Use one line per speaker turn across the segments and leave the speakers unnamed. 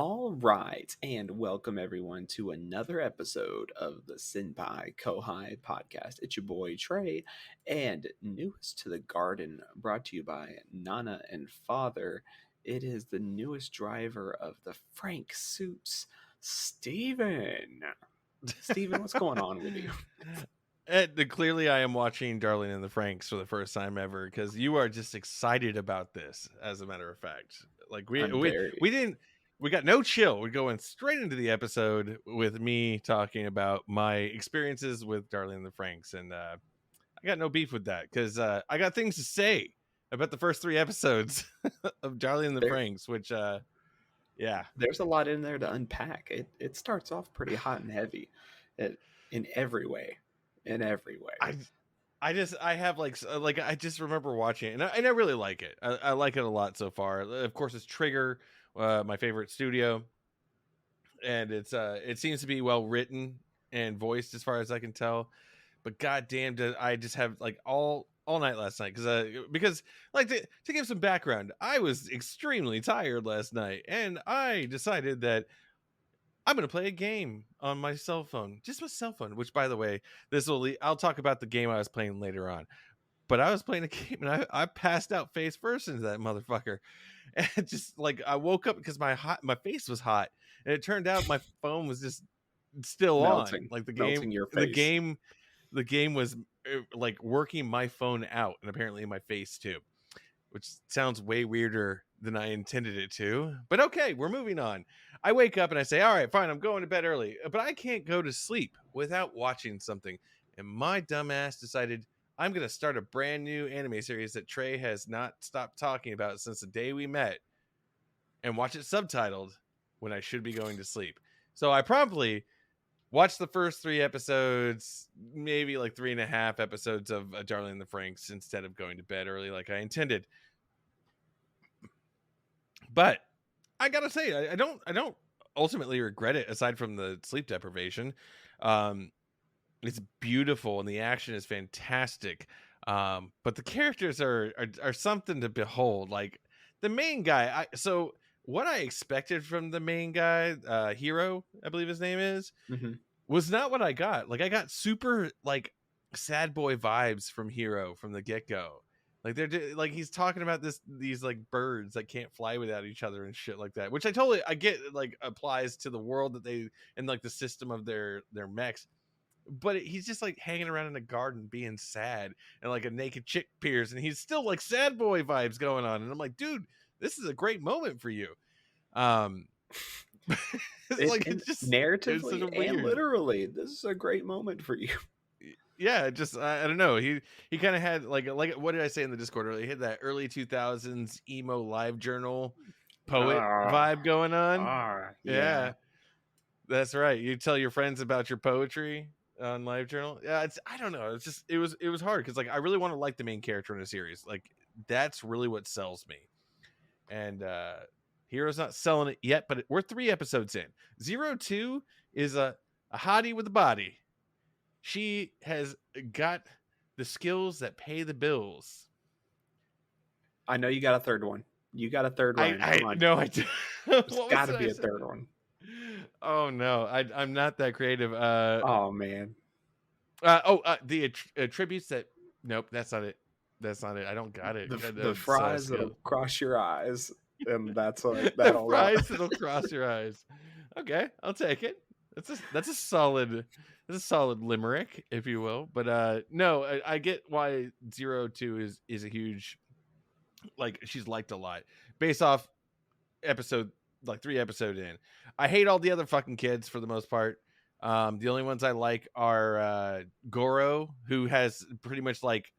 All right, and welcome everyone to another episode of the Senpai Kohai podcast. It's your boy Trey, and newest to the garden, brought to you by Nana and Father. It is the newest driver of the Frank suits, Steven. Steven, what's going on with you?
Clearly, I am watching Darling in the Franks for the first time ever because you are just excited about this. As a matter of fact, like
I'm very.
we got no chill. We're going straight into the episode with me talking about my experiences with Darling in the Franks, and I got no beef with that because I got things to say about the first 3 episodes of Darling in the
There,
Franks, which yeah,
there's a lot in there to unpack. It starts off pretty hot and heavy, in every way. In every way.
I have I just remember watching it, and I really like it. I like it a lot so far. Of course, it's Trigger, my favorite studio, and it seems to be well written and voiced as far as I can tell. But goddamn, did I just have like all night last night because like to give some background, I was extremely tired last night, and I decided that I'm going to play a game on my cell phone, just my cell phone, which, by the way, I'll talk about the game I was playing later on. But I was playing a game and I passed out face first into that motherfucker. And just like I woke up because my face was hot. And it turned out my phone was just still
Melting,
on. Like
melting your face.
The game was like working my phone out and apparently my face too, which sounds way weirder than I intended it to. But okay, we're moving on. I wake up and I say, all right, fine, I'm going to bed early. But I can't go to sleep without watching something. And my dumbass decided I'm going to start a brand new anime series that Trey has not stopped talking about since the day we met and watch it subtitled when I should be going to sleep. So I promptly watched the first 3 episodes, maybe like 3.5 episodes of Darling in the Franxx instead of going to bed early like I intended. But I gotta say, I don't ultimately regret it. Aside from the sleep deprivation, it's beautiful and the action is fantastic. But the characters are something to behold. Like the main guy. So what I expected from the main guy, Hero, I believe his name is, was not what I got. Like I got super like sad boy vibes from Hero from the get go. Like they're like he's talking about these like birds that can't fly without each other and shit like that, which I get like applies to the world that they and like the system of their mechs. But he's just like hanging around in a garden being sad, and like a naked chick appears, and he's still like sad boy vibes going on, and I'm like, dude, this is a great moment for you.
It's just narratively and literally, this is a great moment for you.
Yeah, just I don't know. He kind of had like what did I say in the Discord earlier? He had that early 2000s emo live journal poet vibe going on. Yeah, that's right. You tell your friends about your poetry on live journal. Yeah, I don't know. It's just it was hard because like I really want to like the main character in a series. Like that's really what sells me. And Hero's not selling it yet, but we're 3 episodes in. 02 is a hottie with a body. She has got the skills that pay the bills.
I know you got a third one. You got a third one.
No, I do.
There's got to be a third one.
Oh no, I'm not that creative.
Oh man.
The attributes that. Nope, that's not it. That's not it. I don't got it.
The fries that'll cross your eyes, and that's what that'll.
The fries that'll cross your eyes. Okay, I'll take it. That's a solid limerick, if you will. But no, I get why 02 is a huge, like she's liked a lot based off episode like 3 episodes in. I hate all the other fucking kids for the most part. The only ones I like are Goro, who has pretty much like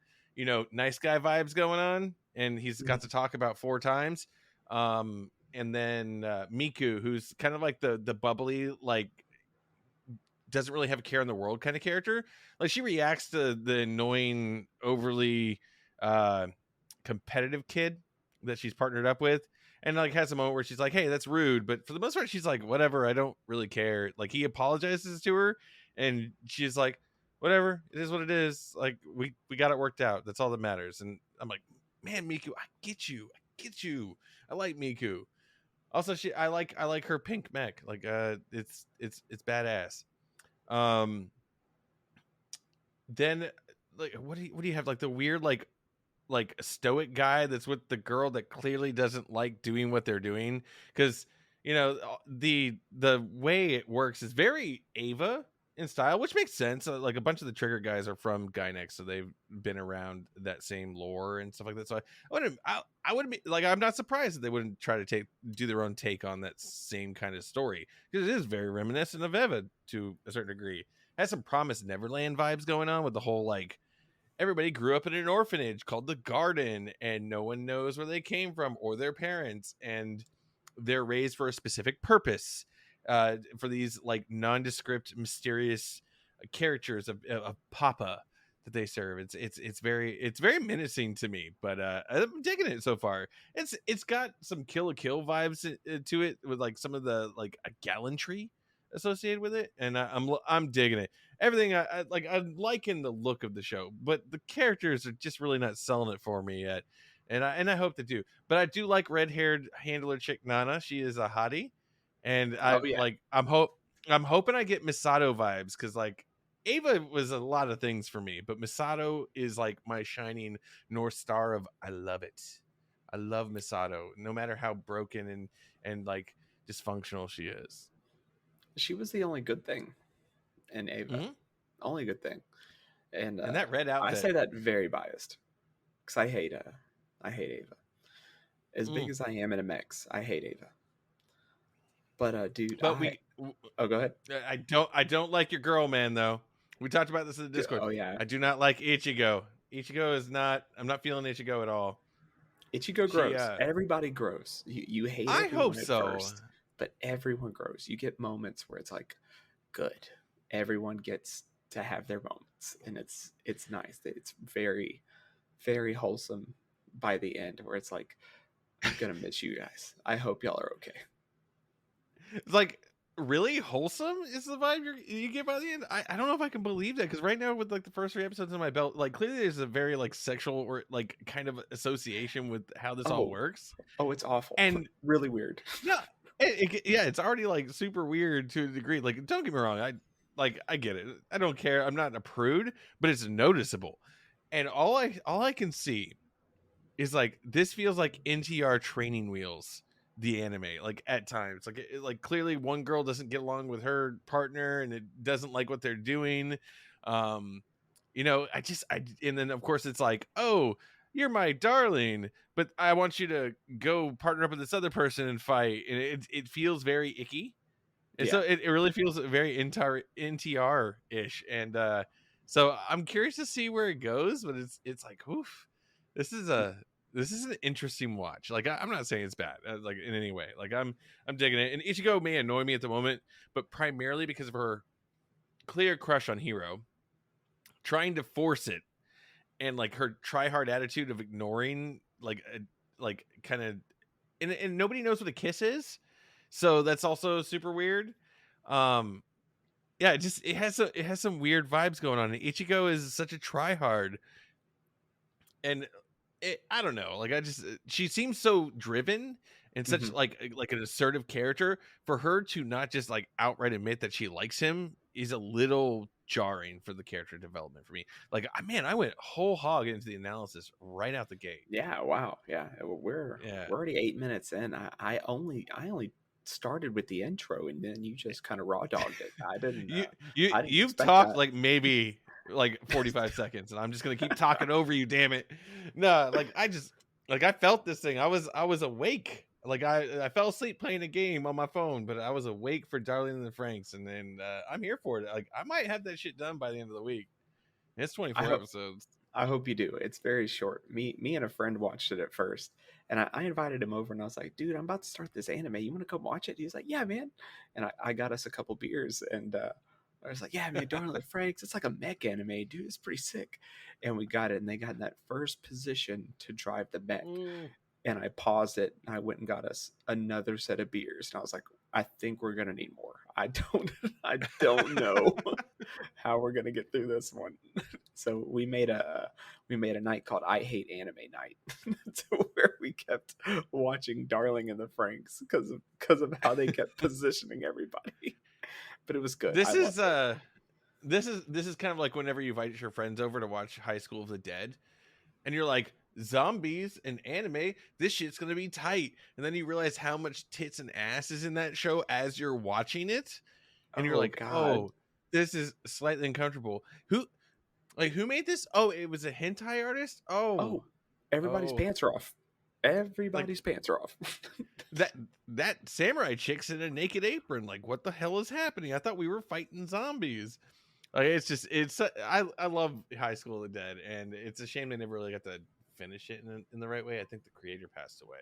nice guy vibes going on, and he's got to talk about 4 times. And then Miku, who's kind of like the bubbly like. Doesn't really have a care in the world kind of character. Like she reacts to the annoying, overly competitive kid that she's partnered up with, and like has a moment where she's like, "Hey, that's rude," but for the most part, she's like, "Whatever, I don't really care." Like he apologizes to her, and she's like, "Whatever, it is what it is." Like we got it worked out. That's all that matters. And I'm like, man, Miku, I get you. I like Miku. Also, I like her pink mech. Like it's badass. Um, then like what do you have, like the weird like stoic guy that's with the girl that clearly doesn't like doing what they're doing, because the way it works is very Ava in style, which makes sense. Like a bunch of the trigger guys are from Gynex, so they've been around that same lore and stuff like that. So I wouldn't be like, I'm not surprised that they wouldn't try to do their own take on that same kind of story, because it is very reminiscent of Eva to a certain degree. It has some Promised Neverland vibes going on with the whole like everybody grew up in an orphanage called the Garden and no one knows where they came from or their parents, and they're raised for a specific purpose, for these like nondescript mysterious characters of Papa that they serve. It's very menacing to me, but I'm digging it so far. It's got some Kill la Kill vibes to it, with like some of the like a gallantry associated with it, and I'm digging it. Everything I like, I'm liking the look of the show, but the characters are just really not selling it for me yet, and I hope they do. But I do like red haired handler chick Nana. She is a hottie, and
Oh yeah,
I'm hoping I get Misato vibes, because like Ava was a lot of things for me, but Misato is like my shining north star of I love it. I love Misato, no matter how broken and like dysfunctional she is.
she was the only good thing in Ava.
Hmm.
Only good thing. And
And that red
I
outfit.
say that very biased because I hate Ava. As big
Mm.
as I am in a mix, I hate Ava. But dude,
But we
oh go ahead.
I don't like your girl man though. We talked about this in the Discord.
Oh yeah,
I do not like Ichigo. Ichigo is not, I'm not feeling Ichigo at all.
Ichigo
She
grows. Everybody grows. You hate
I hope
everyone at
so.
first, but everyone grows. You get moments where it's like, good. Everyone gets to have their moments, and it's nice. It's very very wholesome by the end, where it's like, I'm gonna miss you guys. I hope y'all are okay.
It's like really wholesome is the vibe you get by the end. I don't know if I can believe that, because right now with like the first 3 episodes in my belt, like clearly there's a very like sexual or like kind of association with how this all
Oh,
works.
oh, it's awful.
And
Really weird.
yeah, yeah, it's already like super weird to a degree. Like, don't get me wrong, I get it. I don't care. I'm not a prude, but it's noticeable. And all I can see is like this feels like NTR training wheels, the anime. Like at times, like like clearly one girl doesn't get along with her partner, and it doesn't like what they're doing. Um, and then of course it's like, oh, you're my darling, but I want you to go partner up with this other person and fight, and it feels very icky, and so
Yeah.
it really feels very NTR ish, and so I'm curious to see where it goes, but it's like, oof, this is a this is an interesting watch. Like I'm not saying it's bad, like in any way. Like I'm digging it, and Ichigo may annoy me at the moment, but primarily because of her clear crush on Hiro, trying to force it, and like her try hard attitude of ignoring like kind of, and nobody knows what a kiss is, so that's also super weird. um yeah, it has some weird vibes going on. Ichigo is such a try hard, and I don't know, like I just she seems so driven and such
Hmm.
like an assertive character. For her to not just like outright admit that she likes him is a little jarring for the character development for me. Like man, I went whole hog into the analysis right out the gate.
Yeah. Wow. Yeah.
Yeah.
We're already 8 minutes in. I only started with the intro, and then you just kind of raw dogged it. I didn't
You've
expect
talked
that.
like maybe like 45 seconds, and I'm just gonna keep talking over you, damn it. No, like I just like I felt this thing. I was awake. Like I fell asleep playing a game on my phone, but I was awake for Darling and the Franks, and then I'm here for it. Like I might have that shit done by the end of the week. It's
I
24
hope
episodes.
I hope you do. It's very short. Me and a friend watched it at first, and I invited him over, and I was like, "Dude, I'm about to start this anime. You want to come watch it?" He's like, "Yeah, man." And I got us a couple beers, and I was like, "Yeah, man, Darling Franks. It's like a mech anime, dude. It's pretty sick." And we got it, and they got in that first position to drive the mech,
Mm.
and I paused it, and I went and got us another set of beers, and I was like, "I think we're gonna need more. I don't, I don't know how we're gonna get through this one." So we made a night called I Hate Anime Night, to where we kept watching Darling and the Franks because of how they kept positioning everybody. But it was good. I
This is
loved it.
this is kind of like whenever you invite your friends over to watch High School of the Dead, and you're like, zombies and anime, this shit's gonna be tight, and then you realize how much tits and ass is in that show as you're watching it, and you're
Oh
like,
God.
oh, this is slightly uncomfortable. Who made this? Oh, it was a hentai artist.
Oh,
Oh,
everybody's
oh,
pants are off.
like
Everybody's pants are off.
that that samurai chick's in a naked apron. Like, what the hell is happening? I thought we were fighting zombies. Like, I love High School of the Dead, and it's a shame they never really got to finish it in the right way. I think the creator passed away,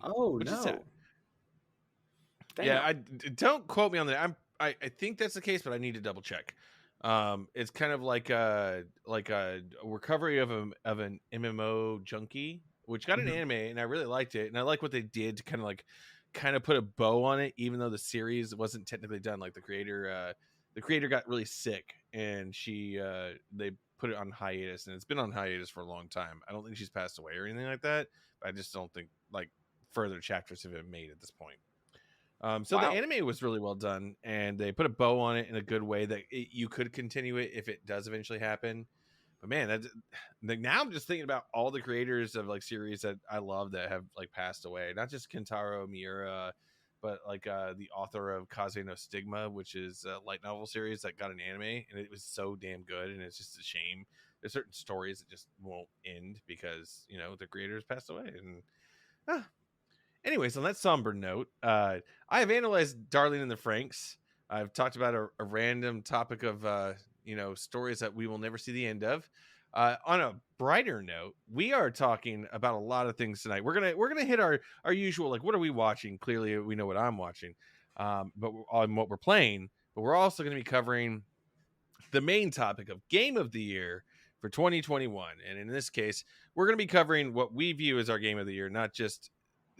Oh
which is sad.
no.
Yeah,
Damn.
don't quote me on that. I think that's the case, but I need to double check. It's kind of like a recovery of an MMO junkie, which got an
Mhm.
anime, and I really liked it, and I like what they did to kind of put a bow on it, even though the series wasn't technically done. Like the creator got really sick, and they put it on hiatus, and it's been on hiatus for a long time. I don't think she's passed away or anything like that, but I just don't think like further chapters have been made at this point. So the
Wow.
anime was really well done, and they put a bow on it in a good way that you could continue it if it does eventually happen. But man, like, now I'm just thinking about all the creators of like series that I love that have like passed away. Not just Kentaro Miura, but like the author of Kaze no Stigma, which is a light novel series that got an anime, and it was so damn good. And it's just a shame. There's certain stories that just won't end because the creators passed away, and ah, anyways, on that somber note, I have analyzed Darling in the Franks. I've talked about a random topic of stories that we will never see the end of. On a brighter note, we are talking about a lot of things tonight. We're gonna hit our usual, like, what are we watching? Clearly, we know what I'm watching, on what we're playing. But we're also going to be covering the main topic of Game of the Year for 2021, and in this case, we're going to be covering what we view as our Game of the Year, not just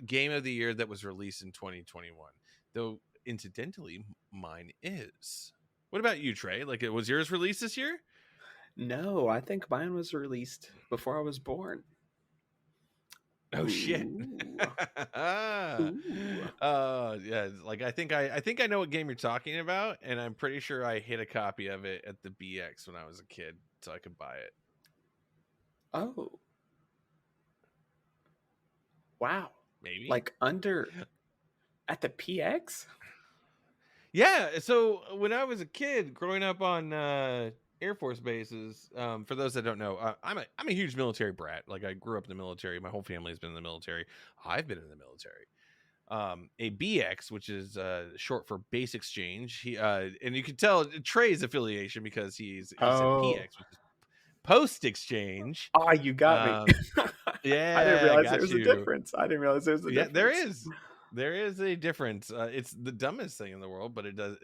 Game of the Year that was released in 2021. Though incidentally, mine is. What about you, Trey? Like, was yours released this year?
No, I think mine was released before I was born.
Oh shit.
Ooh.
uh
Ooh.
yeah, like I think I know what game you're talking about, and I'm pretty sure I hid a copy of it at the BX when I was a kid so I could buy it.
Oh. Wow.
Maybe.
Like under at the PX?
Yeah, so when I was a kid growing up on Air Force bases, for those that don't know, I'm a huge military brat. Like, I grew up in the military. My whole family's been in the military. I've been in the military. A BX, which is short for base exchange. He and you can tell Trey's affiliation because he said
Oh.
PX, which is post exchange.
Ah, you got me. I didn't
Yeah, I
realize there
got
was a
you.
difference. I didn't realize there was a
Yeah, there
difference.
is. There is a difference. It's the dumbest thing in the world, but it does.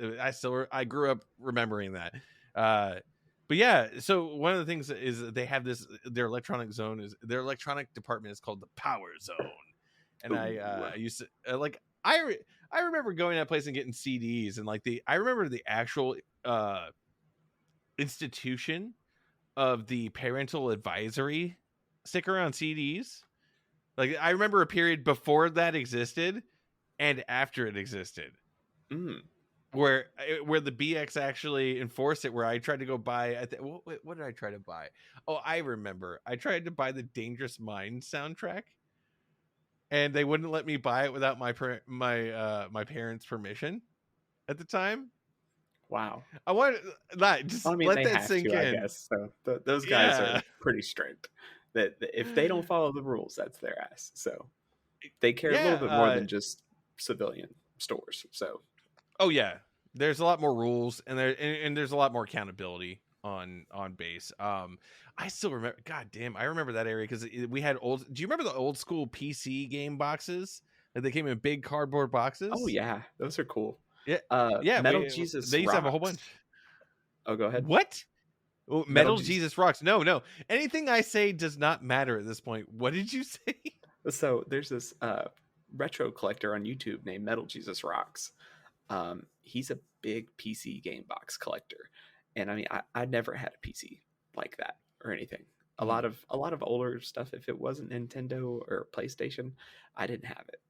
I grew up remembering that. But yeah, so one of the things is that they have this. Their electronic department is called the Power Zone, and
Ooh.
I used to I remember going to that place and getting CDs, and like I remember the actual institution of the parental advisory sticker on CDs. Like, I remember a period before that existed and after it existed,
Mm.
where the BX actually enforced it. Where I tried to go buy, what did I try to buy? Oh, I remember. I tried to buy the Dangerous Minds soundtrack, and they wouldn't let me buy it without my parents' permission at the time.
Wow.
I want that,
I
just
mean,
let
they
that
have
sink
to, I
in.
guess. So those guys
Yeah.
are pretty strict. That if they don't follow the rules, that's their ass. So they care a little
Yeah.
bit more than just civilian stores. So
Oh yeah, there's a lot more rules, and there's a lot more accountability on base. I still remember. God damn, I remember that area because we had old. Do you remember the old school PC game boxes? Like, they came in big cardboard
oh
boxes.
yeah, those are cool.
Yeah, yeah.
Metal Jesus
They used to have a whole
rocks.
bunch.
Oh, go ahead.
What? Oh,
Metal
Metal
Jesus.
Jesus rocks. No, no. Anything I say does not matter at this point. What did you say?
So there's this retro collector on YouTube named Metal Jesus Rocks. He's a big PC game box collector, and I mean, I never had a PC. like that or anything.
Mm.
A lot of older stuff, if it wasn't Nintendo or PlayStation, I didn't have it.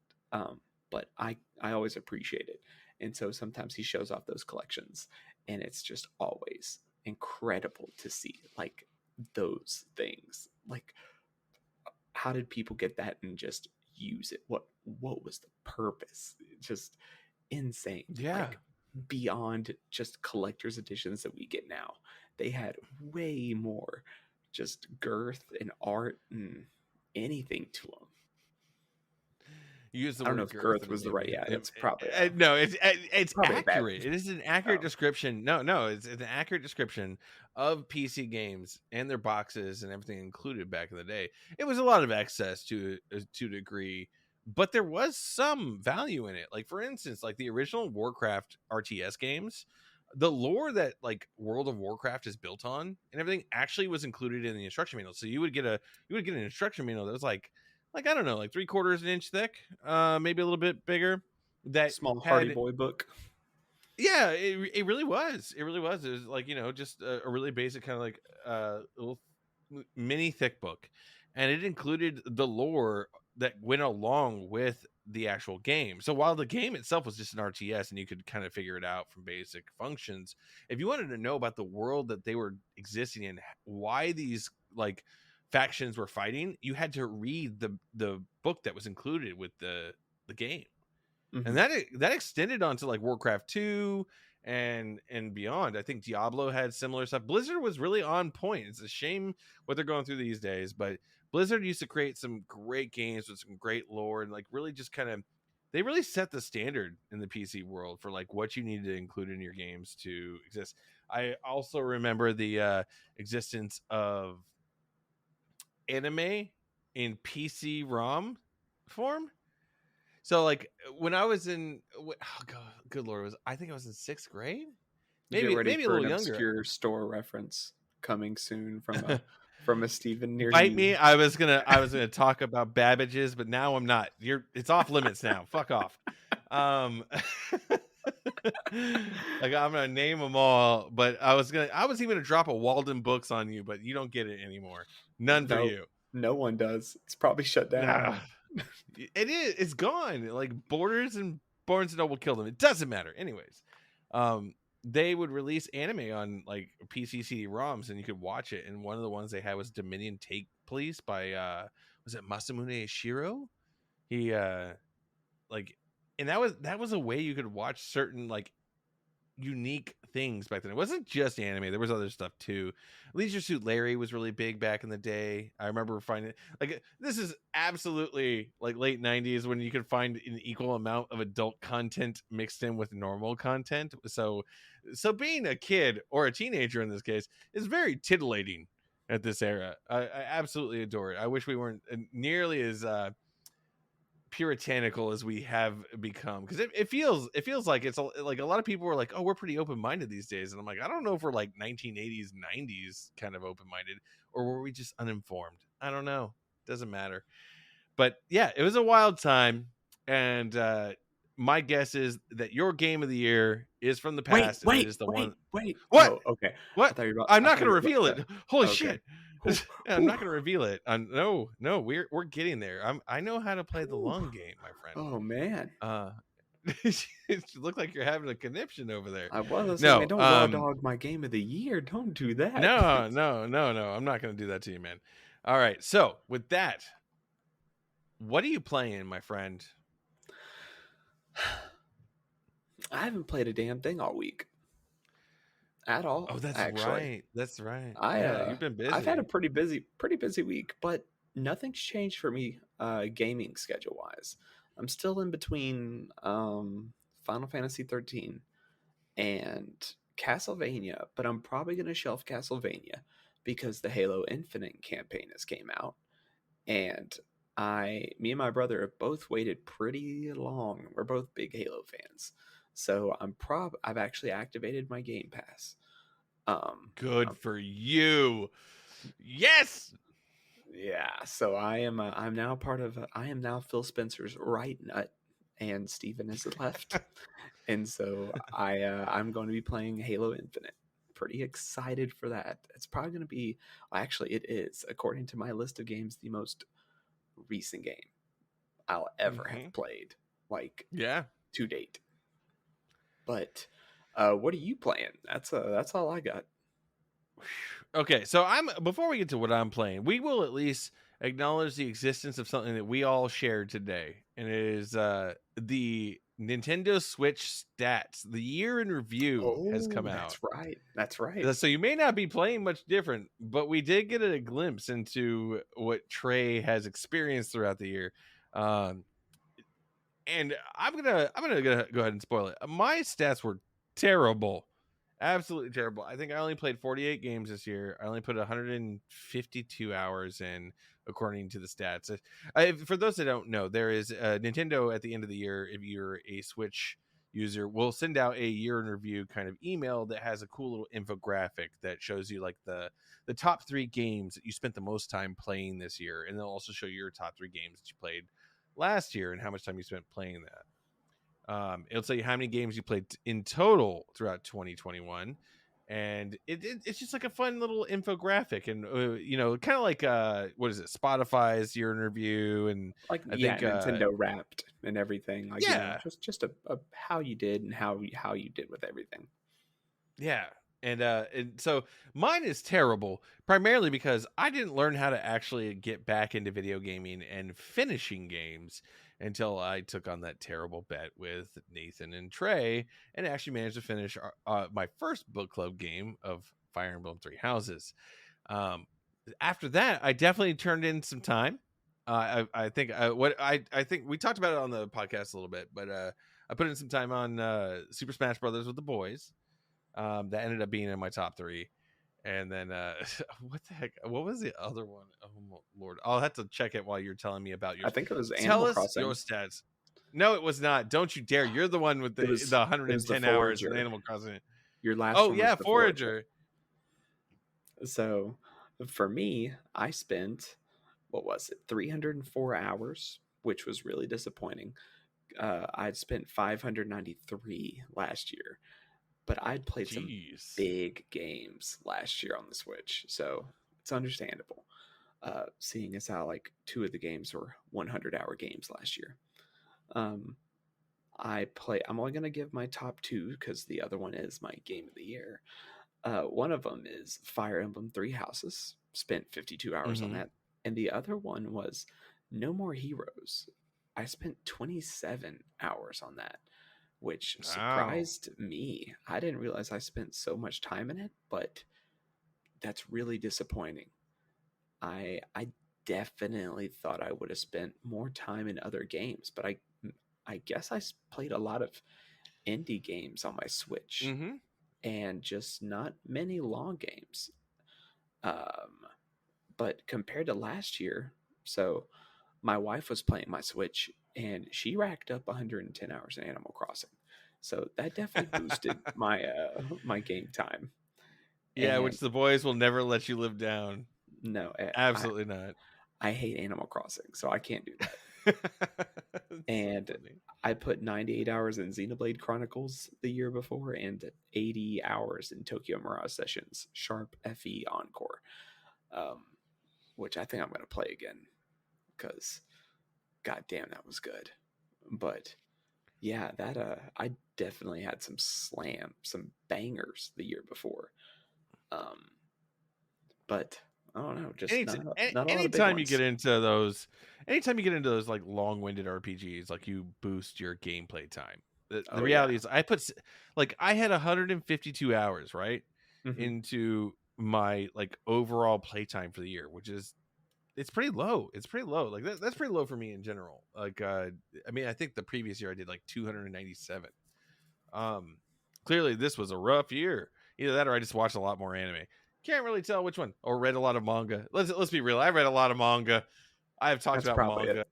But I always appreciate it. And so sometimes he shows off those collections, and it's just always incredible to see like those things. Like, how did people get that and just use it? What was the purpose? Just insane.
Yeah.
Like, beyond just collector's editions that we get now, they had way more just girth and art and anything to them.
You use the
I don't know
word
if
girth,
girth
and
was the right. Yeah, that's
no, it's
probably a bad.
accurate. It is an accurate
Oh,
description. No, it's an accurate description of PC games and their boxes and everything included back in the day. It was a lot of excess to a degree, but there was some value in it. Like for instance, like the original Warcraft RTS games, the lore that like World of Warcraft is built on and everything actually was included in the instruction manual. So you would get an instruction manual that was like I don't know, like 3/4 an inch thick, maybe a little bit bigger. That
small Hardy
had,
Boy book.
yeah, it really was. It really was. It was like just a really basic kind of like little mini thick book, and it included the lore that went along with the actual game. So while the game itself was just an RTS and you could kind of figure it out from basic functions, if you wanted to know about the world that they were existing in, why these like factions were fighting, you had to read the book that was included with the game. And
Mm-hmm.
that extended onto like Warcraft 2 and beyond. I think Diablo had similar stuff. Blizzard was really on point. It's a shame what they're going through these days, but Blizzard used to create some great games with some great lore and like really just kind of they really set the standard in the PC world for like what you need to include in your games to exist. I also remember the existence of anime in PC ROM form. So like when I was oh god, good lord, I think I was in 6th grade,
Get ready
maybe a
for
little
an
younger.
obscure store reference coming soon from a Steven near
Bite
you.
me. I was gonna talk about Babbage's, but now I'm not. It's off limits now. Fuck off. Um, like I'm gonna name them all, but I was even gonna drop a Walden Books on you, but you don't get it anymore. None for
No,
you.
no one does. It's probably shut down
Nah,
now.
it is. It's gone. Like Borders and Barnes and Noble killed them. It doesn't matter. Anyways, um, they would release anime on like PC CD-ROMs, and you could watch it. And one of the ones they had was Dominion Take Police by was it Masamune Shiro? He like, and that was a way you could watch certain like unique things back then. It wasn't just anime. There was other stuff too. Leisure Suit Larry was really big back in the day. I remember finding like this is absolutely like late 90s when you could find an equal amount of adult content mixed in with normal content. So being a kid or a teenager in this case is very titillating at this era. I absolutely adore it. I wish we weren't nearly as puritanical as we have become, because it feels like like a lot of people were like, oh, we're pretty open-minded these days, and I'm like, I don't know if we're like 1980s 90s kind of open-minded, or were we just uninformed? I don't know, doesn't matter. But yeah, it was a wild time, and my guess is that your game of the year is from the
Wait,
past, and it
wait,
is the one.
wait, wait.
What
Oh, okay.
what I'm
I
not
thought
going to
you were
reveal
about
it. Holy
to. Okay.
shit.
Whew,
I'm
whew,
not going to reveal it. No, we're getting there. I know how to play the
whew.
long game, my friend.
Oh man,
It look like you're having a conniption over there.
I was like, man,
No,
don't raw dog my game of the year. Don't do that,
no,
please.
no, no, no. I'm not going to do that to you, man. All right. So with that, what are you playing, my friend?
I haven't played a damn thing all week at all.
Oh, that's
Actually,
right. That's right.
I
Yeah, you've been
I've had a
busy.
pretty busy week, but nothing's changed for me gaming schedule wise. I'm still in between Final Fantasy XIII and Castlevania, but I'm probably going to shelf Castlevania because the Halo Infinite campaign has came out, and me and my brother have both waited pretty long. We're both big Halo fans, so I've actually activated my Game Pass.
Good
I'm
for you. Yes.
Yeah, so I'm now part of I am now Phil Spencer's right nut, and Steven is the left, and so I'm going to be playing Halo Infinite pretty excited for that. It's probably going to be, well, actually, it is, according to my list of games, the most recent game I'll ever
Mm-hmm.
have played, like
Yeah.
to date. But what are you playing? That's all I got.
Okay, so before we get to what I'm playing, we will at least acknowledge the existence of something that we all shared today, and it is the Nintendo Switch stats. The year in review has come
Oh,
out.
that's right. That's right.
So you may not be playing much different, but we did get a glimpse into what Trea has experienced throughout the year. Um, and I'm gonna go ahead and spoil it. My stats were terrible, absolutely terrible. I think I only played 48 games this year. I only put 152 hours in, according to the stats. For those that don't know, there is Nintendo at the end of the year. If you're a Switch user, will send out a year in review kind of email that has a cool little infographic that shows you like the top 3 games that you spent the most time playing this year, and they'll also show you your top 3 games that you played last year and how much time you spent playing that. It'll tell you how many games you played in total throughout 2021, and it's just like a fun little infographic, and kind of like what is it, Spotify's year in review, and
Like,
I
yeah,
think
Nintendo Wrapped and everything. Like,
yeah,
just a how you did and how you did with everything.
yeah. And so mine is terrible, primarily because I didn't learn how to actually get back into video gaming and finishing games until I took on that terrible bet with Nathan and Trey, and actually managed to finish my first book club game of Fire Emblem Three Houses. After that, I definitely turned in some time. I think I think we talked about it on the podcast a little bit, but I put in some time on Super Smash Brothers with the boys. That ended up being in my top 3. And then what the heck? What was the other one? Oh Lord, I'll have to check it while you're telling me about
I
yours.
think it was
Tell
Animal
us your
Crossing.
stats. No, it was not. Don't you dare! You're the one with
It
the
was the
110 hours in
Forager.
Animal Crossing.
Your last
Oh
one was
yeah,
the Forager.
Forager.
So for me, I spent, what was it, 304 hours, which was really disappointing. I'd spent 593 last year, but I'd played some
Jeez.
big games last year on the Switch, so it's understandable. Seeing as how like 2 of the games were 100-hour games last year. Um, I'm only gonna give my top 2 because the other one is my game of the year. One of them is Fire Emblem Three Houses. Spent 52 hours on
Mm-hmm.
that, and the other one was No More Heroes. I spent 27 hours on that, which
Wow.
surprised me. I didn't realize I spent so much time in it, but that's really disappointing. I definitely thought I would have spent more time in other games, but I guess I played a lot of indie games on my Switch
Mm-hmm.
and just not many long games. Um, but compared to last year, so my wife was playing my Switch and she racked up 110 hours in Animal Crossing. So that definitely boosted my game time.
Yeah,
And
which the boys will never let you live down.
no,
Absolutely not.
I hate Animal Crossing, so I can't do that.
It's so
And
funny.
I put 98 hours in Xenoblade Chronicles the year before and 80 hours in Tokyo Mirage Sessions Sharp FE Encore, um, which I think I'm going to play again because god damn, that was good. But yeah, that I definitely had some bangers the year before. Um, but I don't know, just not a lot of big
Anytime you get
ones.
into those, anytime you get into those like long-winded RPGs, like you boost your gameplay time. The
Oh yeah.
reality is, I had 152 hours right
Hmm.
into my like overall playtime for the year, which is it's pretty low. It's pretty low. Like that's pretty low for me in general. Like I mean, I think the previous year I did like 297. Um, Clearly this was a rough year. Either that or I just watched a lot more anime. Can't really tell which one. Or read a lot of manga. Let's be real. I read a lot of manga. I have talked
That's
about
probably
manga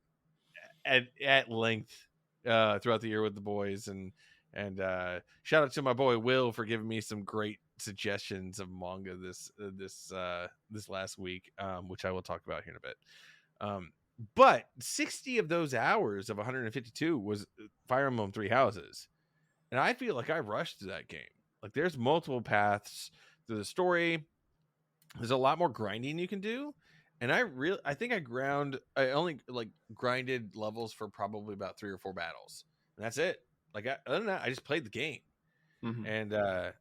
it.
at length throughout the year with the boys, and shout out to my boy Will for giving me some great suggestions of manga this last week, which I will talk about here in a bit. But 60 of those hours of 152 was Fire Emblem Three Houses. And I feel like I rushed that game. Like there's multiple paths through the story. There's a lot more grinding you can do, and I think I only like grinded levels for probably about 3 or 4 battles, and that's it. Like other than that, I just played the game,
Mhm.
and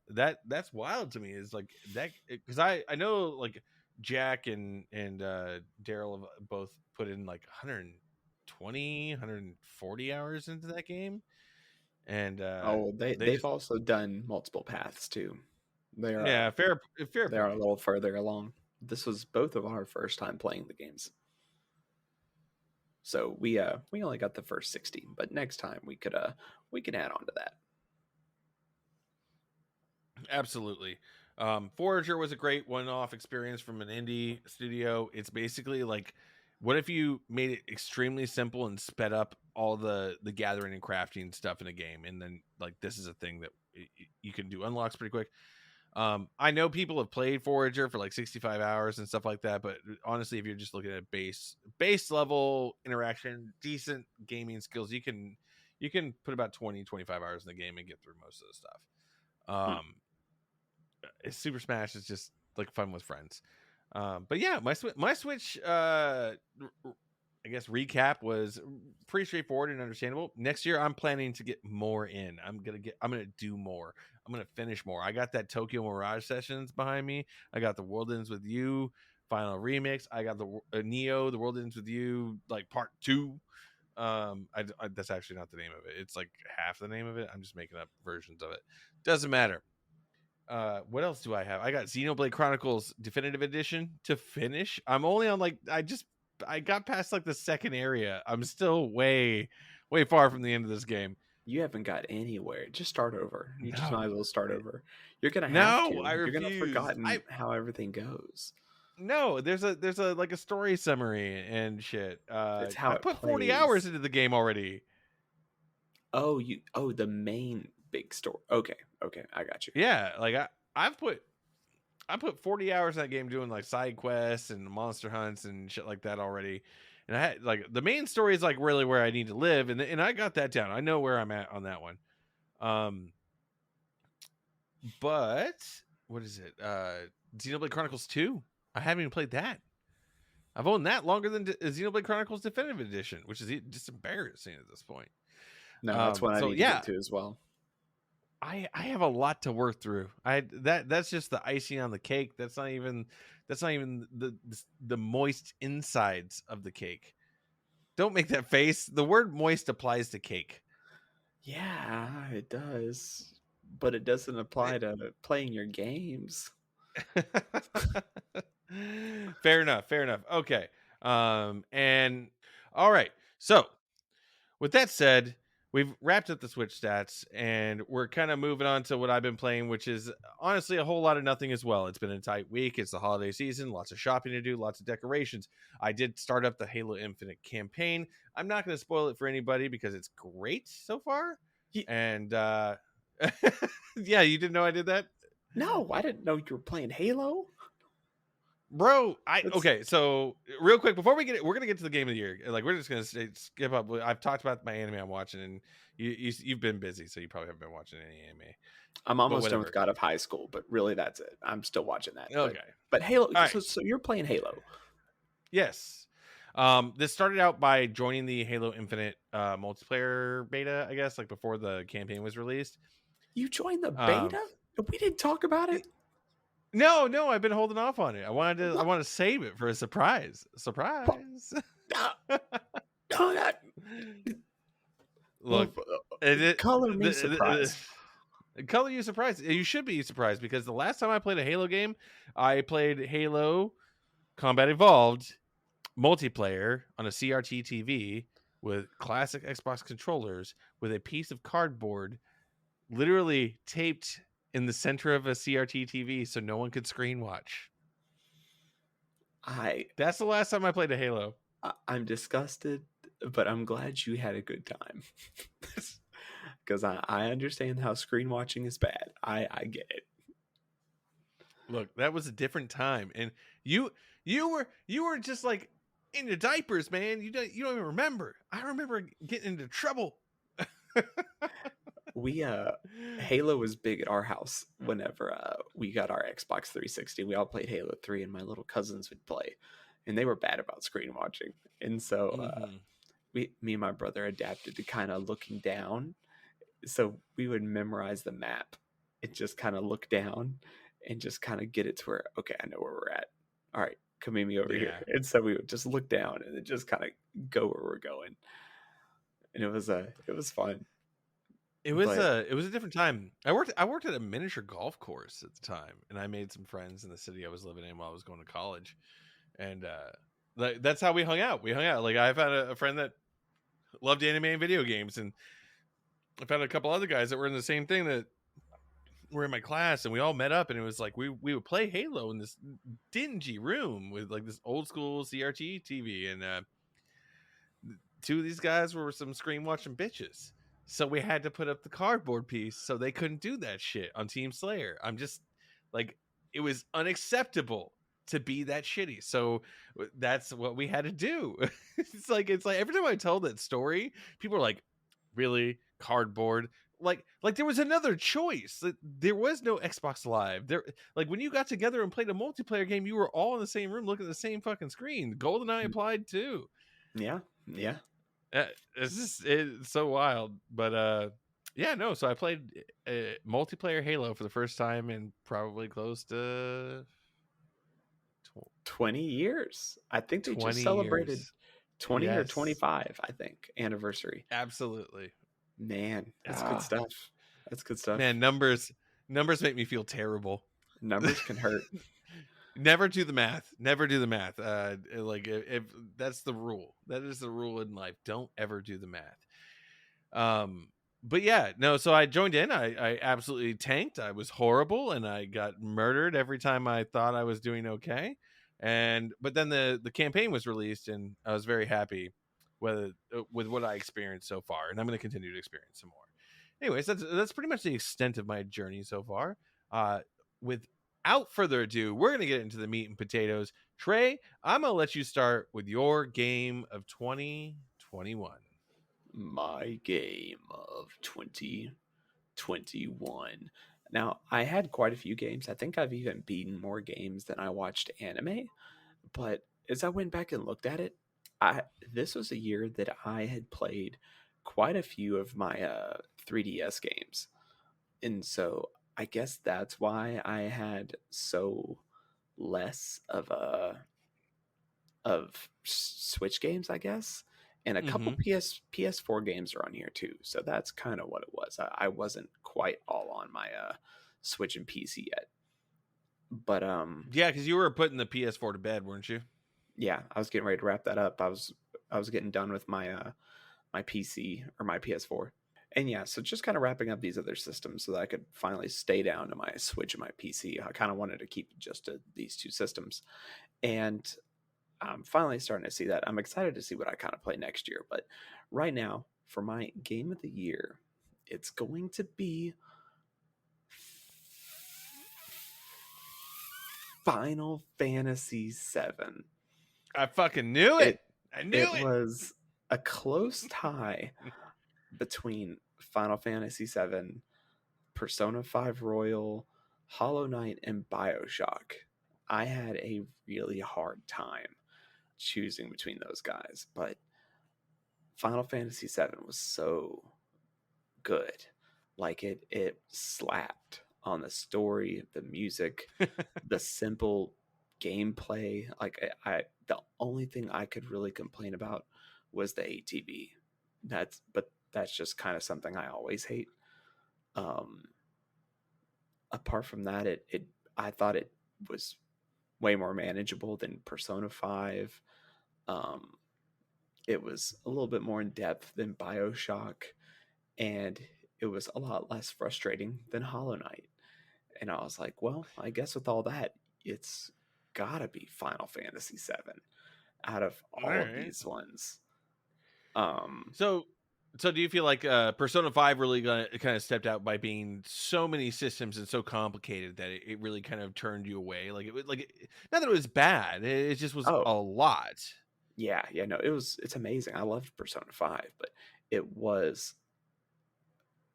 that's wild to me. Is like that because I know like Jack and Daryl have both put in like 120 140 hours into that game, and
Oh,
they
they've
just
also done multiple paths too. They're
yeah, fair
they're a
point.
little further along. This was both of our first time playing the games. So we only got the first 16, but next time we can add on to that.
Absolutely. Forager was a great one-off experience from an indie studio. It's basically like, what if you made it extremely simple and sped up all the gathering and crafting stuff in a game, and then like this is a thing that you can do unlocks pretty quick. I know people have played Forager for like 65 hours and stuff like that, but honestly, if you're just looking at base level interaction, decent gaming skills, you can put about 20-25 hours in the game and get through most of the stuff.
Hmm.
Super Smash is just like fun with friends. But yeah, my Switch I guess recap was pretty straightforward and understandable. Next year I'm planning to get more in. I'm gonna do more. I'm gonna finish more. I got that Tokyo Mirage Sessions behind me. I got the World Ends with You final remix. I got the Neo, the World Ends with You like part 2. That's actually not the name of it. It's like half the name of it. I'm just making up versions of it. Doesn't matter. What else do I have? I got Xenoblade Chronicles Definitive Edition to finish. I'm only on like I got past like the second area. I'm still way far from the end of this game.
You haven't got anywhere. Just start over. You just might
No.
as well start over. You're gonna have
No,
to.
I
You're gonna have
refuse.
forgotten how everything goes.
No, there's a like a story summary and shit.
It's how
I
it
put 40 hours
plays.
into the game already.
Oh, the main big story. Okay, okay, I got you.
Yeah, like I put 40 hours in that game doing like side quests and monster hunts and shit like that already. And I had like the main story is like really where I need to live, and I got that down. I know where I'm at on that one. Um, but what is it? Xenoblade Chronicles 2. I haven't even played that. I've owned that longer than Xenoblade Chronicles Definitive Edition, which is just embarrassing at this point.
No, that's what I
So
need to
yeah,
get to as well.
I have a lot to work through. That's just the icing on the cake. That's not even the moist insides of the cake. Don't make that face. The word moist applies to cake.
Yeah, it does, but it doesn't apply to playing your games.
Fair enough. Fair enough. Okay. And all right. So with that said, we've wrapped up the Switch stats and we're kind of moving on to what I've been playing, which is honestly a whole lot of nothing as well. It's been a tight week. It's the holiday season, lots of shopping to do, lots of decorations. I did start up the Halo Infinite campaign. I'm not going to spoil it for anybody because it's great so far.
Ye-
And yeah, you didn't know I did that?
No, I didn't know you were playing Halo.
Bro,
That's
okay. So real quick before we're gonna get to the game of the year. Like we're just gonna skip up. I've talked about my anime I'm watching, and you've been busy, so you probably haven't been watching any anime.
I'm
But
almost done with
whatever.
God of High School, but really that's it. I'm still watching that.
Okay.
But Halo.
All right.
So you're playing Halo.
Yes. This started out by joining the Halo Infinite multiplayer beta, I guess, like before the campaign was released.
You joined the
Um,
beta? We didn't talk about it.
no, I've been holding off on it. I
What?
want to save it for a surprise.
What?
Surprise.
No, that,
Look,
color me surprised.
color you surprised. You should be surprised because the last time I played a Halo game, I played Halo Combat Evolved multiplayer on a CRT TV with classic Xbox controllers with a piece of cardboard literally taped in the center of a CRT TV so no one could screen watch.
I
That's the last time I played a Halo.
I'm disgusted, but I'm glad you had a good time. Because I understand how screen watching is bad. I get it.
Look, that was a different time, and you were just like into diapers, man. You don't even remember. I remember getting into trouble.
We Halo was big at our house whenever we got our Xbox 360. We all played Halo 3, and my little cousins would play, and they were bad about screen watching. And so me and my brother adapted to kind of looking down. So we would memorize the map and just kind of look down and just kind of get it to where, okay, I know where we're at. All right, come meet me over here.
Yeah.
And so we would just look down and then just kind of go where we're going. And it was fun.
It was
But
a different time. I worked at a miniature golf course at the time, and I made some friends in the city I was living in while I was going to college, and like that's how we hung out. We hung out. Like I found a friend that loved anime and video games, and I found a couple other guys that were in the same thing that were in my class, and we all met up, and it was like we would play Halo in this dingy room with like this old school CRT TV, and two of these guys were some screen watching bitches. So we had to put up the cardboard piece so they couldn't do that shit on Team Slayer. I'm just like, it was unacceptable to be that shitty. So that's what we had to do. It's like every time I tell that story, people are like, really? Cardboard? Like there was another choice. There was no Xbox Live. There, like when you got together and played a multiplayer game, you were all in the same room looking at the same fucking screen. GoldenEye applied too.
yeah, yeah.
It's so wild, but yeah, no. So I played multiplayer Halo for the first time in probably close to
20 years. I think they just
20
celebrated
years.
20 or
Yes,
25, I think, anniversary.
absolutely.
Man, that's good stuff. That's good stuff.
Man, numbers make me feel terrible.
Numbers can hurt.
Never do the math. Never do the math. Like if that's the rule, that is the rule in life. Don't ever do the math. But yeah, no. So I joined in. I absolutely tanked. I was horrible, and I got murdered every time I thought I was doing okay. But then the campaign was released, and I was very happy with what I experienced so far, and I'm going to continue to experience some more. Anyways, that's pretty much the extent of my journey so far. Without further ado, we're going to get into the meat and potatoes. Trey, I'm going to let you start with your game of 2021.
My game of 2021. Now, I had quite a few games. I think I've even beaten more games than I watched anime. But as I went back and looked at it, this was a year that I had played quite a few of my 3DS games. And so I guess that's why I had so less of Switch games, I guess. And a couple PS4 games are on here too. So that's kind of what it was. I wasn't quite all on my Switch and PC yet. But
Yeah, because you were putting the PS4 to bed, weren't you?
yeah, I was getting ready to wrap that up. I was getting done with my my PC or my PS4. And yeah, so just kind of wrapping up these other systems so that I could finally stay down to my Switch and my PC. I kind of wanted to keep just to these two systems. And I'm finally starting to see that. I'm excited to see what I kind of play next year. But right now, for my game of the year, it's going to be Final Fantasy VII.
I fucking knew it. I knew it.
It was a close tie between Final Fantasy VII, Persona 5 Royal, Hollow Knight, and BioShock. I had a really hard time choosing between those guys, but Final Fantasy VII was so good. Like it slapped on the story, the music, the simple gameplay. Like I the only thing I could really complain about was the ATV. That's just kind of something I always hate. Um Apart from that, I thought it was way more manageable than Persona 5. It was a little bit more in depth than BioShock, and it was a lot less frustrating than Hollow Knight. And I was like, well, I guess with all that, it's gotta be Final Fantasy VII out of all of these ones.
So do you feel like Persona 5 really kind of stepped out by being so many systems and so complicated that it really kind of turned you away? Like not that it was bad, it just was a lot.
Yeah, no, it's amazing. I loved Persona 5, but it was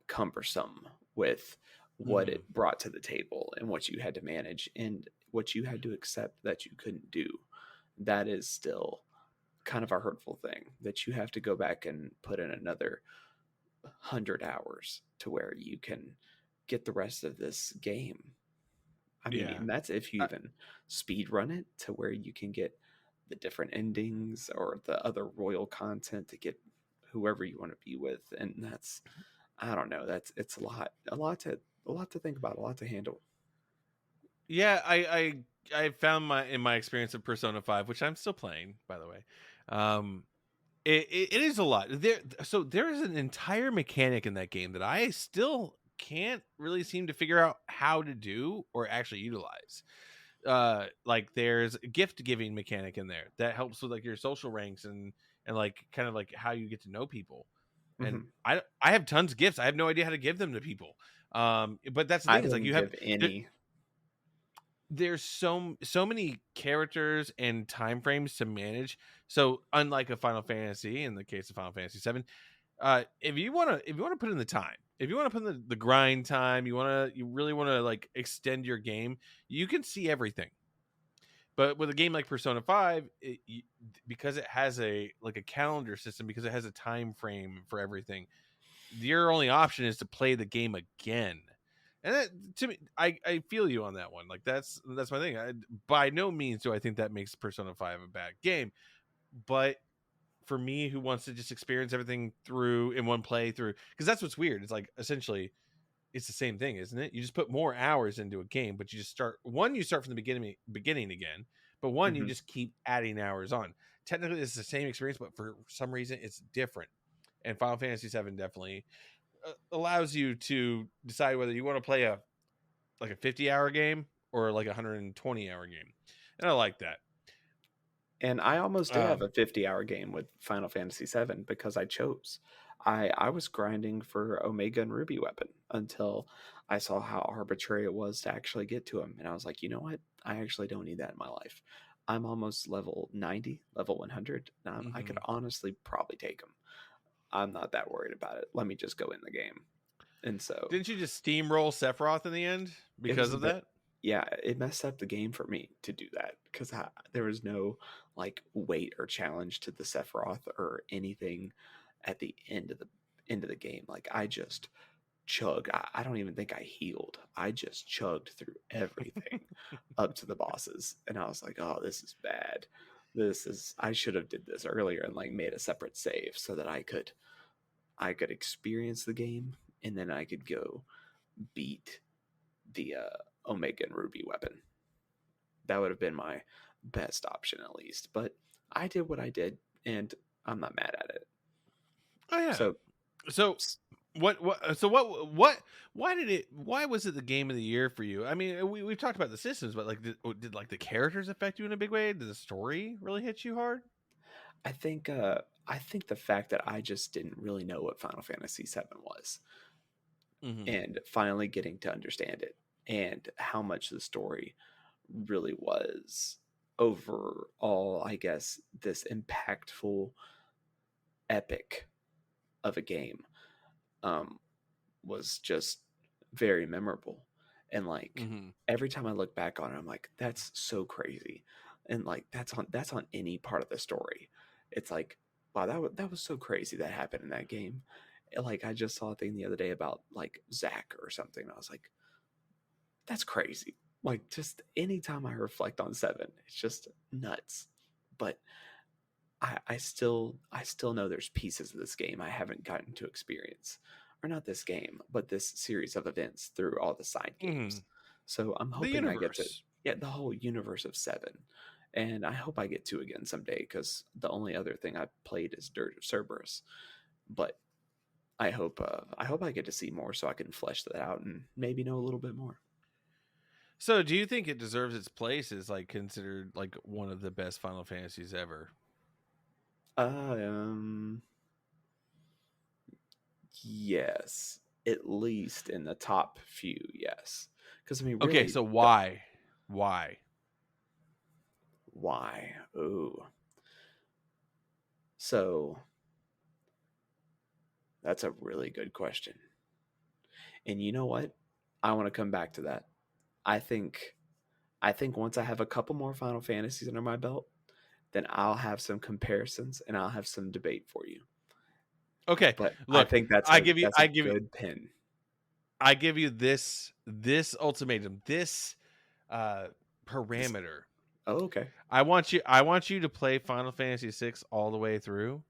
cumbersome with what
Mm-hmm.
it brought to the table and what you had to manage and what you had to accept that you couldn't do. That is still kind of a hurtful thing that you have to go back and put in another 100 hours to where you can get the rest of this game. I mean,
Yeah.
and that's if you
I,
even speed run it to where you can get the different endings or the other royal content to get whoever you want to be with. And that's, I don't know, that's it's a lot to think about, a lot to handle.
yeah, I found my in my experience of Persona 5, which I'm still playing, by the way. Um, it is a lot. So there is an entire mechanic in that game that I still can't really seem to figure out how to do or actually utilize. Like there's a gift giving mechanic in there that helps with like your social ranks and like kind of like how you get to know people. And
Hmm.
I have tons of gifts. I have no idea how to give them to people. But that's the
I
thing is like
didn't give any.
there's so many characters and time frames to manage. So unlike a Final Fantasy, in the case of Final Fantasy VII, if you want to put in the time, if you want to put in the grind time, you really want to like extend your game, you can see everything. But with a game like Persona 5, because it has a like a calendar system, because it has a time frame for everything, your only option is to play the game again. And that, to me, I feel you on that one. Like that's my thing. By no means do I think that makes Persona 5 a bad game, but for me, who wants to just experience everything through in one playthrough, because that's what's weird. It's like essentially it's the same thing, isn't it? You just put more hours into a game, but you just you start from the beginning again, but one you
Hmm.
just keep adding hours on. Technically, it's the same experience, but for some reason, it's different. And Final Fantasy VII definitely allows you to decide whether you want to play a like a 50-hour game or like a 120-hour game, and I like that.
And I almost did have
Um,
a 50-hour game with Final Fantasy VII because I chose. I was grinding for Omega and Ruby weapon until I saw how arbitrary it was to actually get to him, and I was like, you know what? I actually don't need that in my life. I'm almost level 90, level 100. I could
mhm.
honestly probably take him. I'm not that worried about it. Let me just go in the game. And so
Didn't you just steamroll Sephiroth in the end
it was
because
a
of
bit,
that?
yeah, it messed up the game for me to do that because there was no like weight or challenge to the Sephiroth or anything at the end of the game. Like I just chug. I don't even think I healed. I just chugged through everything up to the bosses, and I was like, oh, this is bad. This is, I should have did this earlier and like made a separate save so that I could experience the game and then I could go beat the Omega and Ruby weapon. That would have been my best option at least. But I did what I did, and I'm not mad at it.
Oh yeah.
So
So why did it why was it the game of the year for you? I mean, we've talked about the systems, but like did like the characters affect you in a big way? Did the story really hit you hard?
I think the fact that I just didn't really know what Final Fantasy VII was,
Hmm.
and finally getting to understand it, and how much the story really was overall, I guess, this impactful epic of a game um, was just very memorable. And like
Hmm.
every time I look back on it, I'm like, that's so crazy. And like that's on any part of the story. It's like, wow, that was so crazy that happened in that game. And, like I just saw a thing the other day about like Zach or something. And I was like, that's crazy. Like just anytime I reflect on seven, it's just nuts. But I still know there's pieces of this game I haven't gotten to experience, or not this game, but this series of events through all the side games.
Hmm.
So I'm
The
hoping I get to,
universe.
yeah, the whole universe of seven, and I hope I get to again someday because the only other thing I played is Dirt of Cerberus. But I hope I get to see more so I can flesh that out and maybe know a little bit more.
So, do you think it deserves its place as like considered like one of the best Final Fantasies ever?
Um, yes, at least in the top few, yes. Because I mean,
Okay,
really,
so why? Why?
why? Ooh, so that's a really good question. And you know what? I want to come back to that. I think I think once I have a couple more Final Fantasies under my belt, then I'll have some comparisons and I'll have some debate for you.
Okay,
But I
look,
think
I give you,
that's a
I give you,
good pin.
I give you this ultimatum, this uh
This,
parameter.
oh, okay.
I want you to play Final Fantasy VI all the way through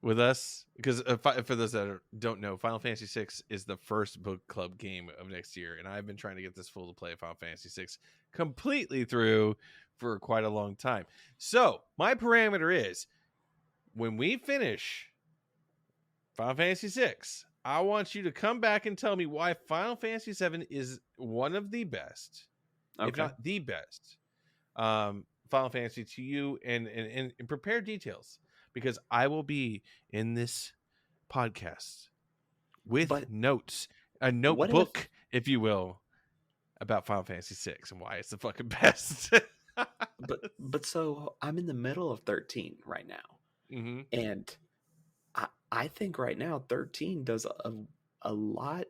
with us, because for those that don't know, Final Fantasy VI is the first book club game of next year, and I've been trying to get this fool to play Final Fantasy VI completely through for quite a long time. So my parameter is, when we finish Final Fantasy VI, I want you to come back and tell me why Final Fantasy VII is one of the best, if
Okay.
not the best, Final Fantasy to you, and prepare details, because I will be in this podcast with
But
notes, a
what if
notebook, if you will, about Final Fantasy VI and why it's the fucking best.
but so I'm in the middle of 13 right now.
hmm
And I think right now 13 does a lot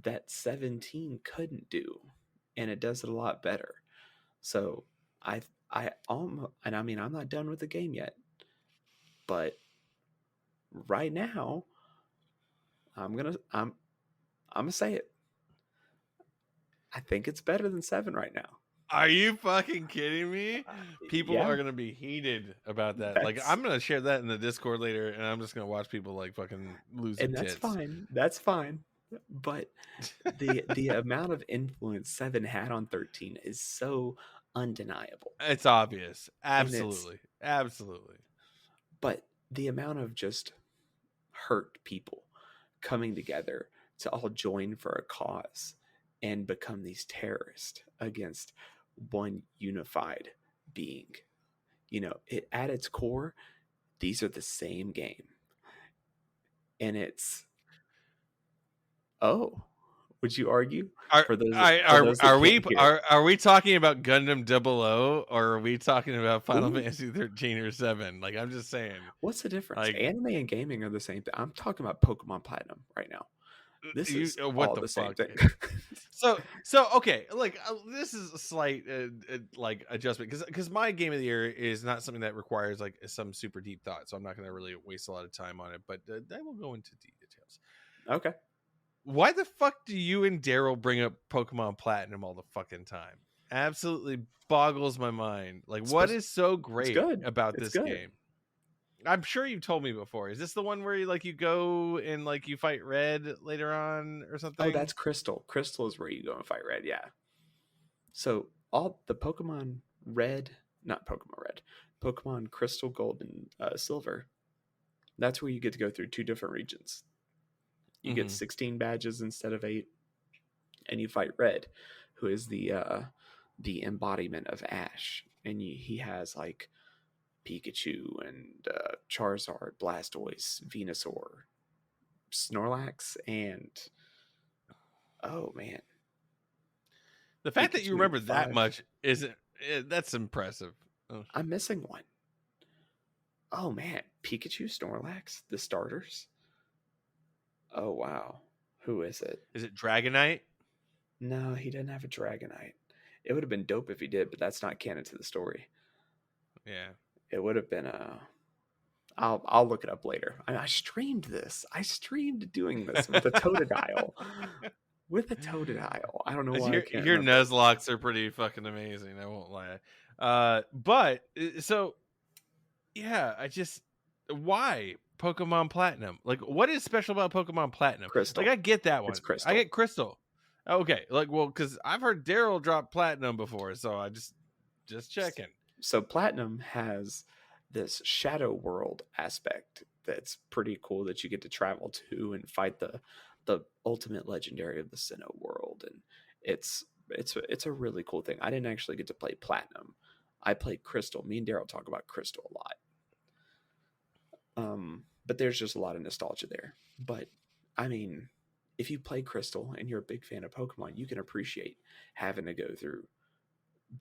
that 17 couldn't do, and it does it a lot better. So I almost, and I mean, I'm not done with the game yet, but right now I'm gonna I'm I'm gonna say it. I think it's better than 7 right now.
Are you fucking kidding me? People
Yeah,
are gonna be heated about that. Like,
that's
I'm gonna share that in the Discord later, and I'm just gonna watch people like fucking lose their
and that's
tits.
fine. That's fine. But the amount of influence 7 had on 13 is so undeniable.
It's obvious.
And it's
Absolutely. Absolutely.
but the amount of just hurt people coming together to all join for a cause and become these terrorists against one unified being. At its core, these are the same game. And it's, oh, would you argue
Are
for those
are
for
are,
those that
are we
can't hear it?
are we talking about Gundam 00, or are we talking about Final
Ooh,
Fantasy 13 or 7? Like, I'm just saying.
what's the difference?
Like,
Anime and gaming are the same thing. I'm talking about Pokemon Platinum right now. This
you
is
what
all
the
the same
fuck?
thing.
So okay, like, this is a slight like adjustment, because my game of the year is not something that requires like some super deep thought, so I'm not going to really waste a lot of time on it, but I will go into details.
Okay.
Why the fuck do you and Daryl bring up Pokemon Platinum all the fucking time? Absolutely boggles my mind. Like, what is so
It's
great
good.
about
It's
this
good.
game? I'm sure you've told me before. Is this the one where you go and like you fight Red later on or
Oh,
something?
that's Crystal. Crystal is where you go and fight Red. Yeah. So all the Pokemon Red, not Pokemon Red, Pokemon Crystal, Gold, and Silver. That's where you get to go through 2 different regions. You get
Mm-hmm.
16 badges instead of 8, and you fight Red, who is the embodiment of Ash, and he has like Pikachu and Charizard, Blastoise, Venusaur, Snorlax, and oh man,
The fact that you
Pikachu
remember that
5.
much isn't that's impressive. Oh.
I'm missing one. Oh man, Pikachu, Snorlax, the starters. Oh wow, who is it?
Is it Dragonite?
No, he didn't have a Dragonite. It would have been dope if he did, but that's not canon to the story.
Yeah.
It would have been a. I'll look it up later. I streamed this. I streamed doing this with a Totodile. With a Totodile. I don't know why I can't
Your
remember.
Nuzlocks are pretty fucking amazing, I won't lie. But so yeah, why Pokemon Platinum? Like, what is special about Pokemon Platinum? Like,
Crystal.
I get that
It's
one. I
Crystal.
get Crystal. Okay, like, well, because I've heard Daryl drop Platinum before, so I just checking.
So Platinum has this shadow world aspect that's pretty cool, that you get to travel to and fight the ultimate legendary of the Sinnoh world, and it's a really cool thing. I didn't actually get to play Platinum. I played Crystal. Me and Daryl talk about Crystal a lot. But there's just a lot of nostalgia there. But I mean, if you play Crystal and you're a big fan of Pokemon, you can appreciate having to go through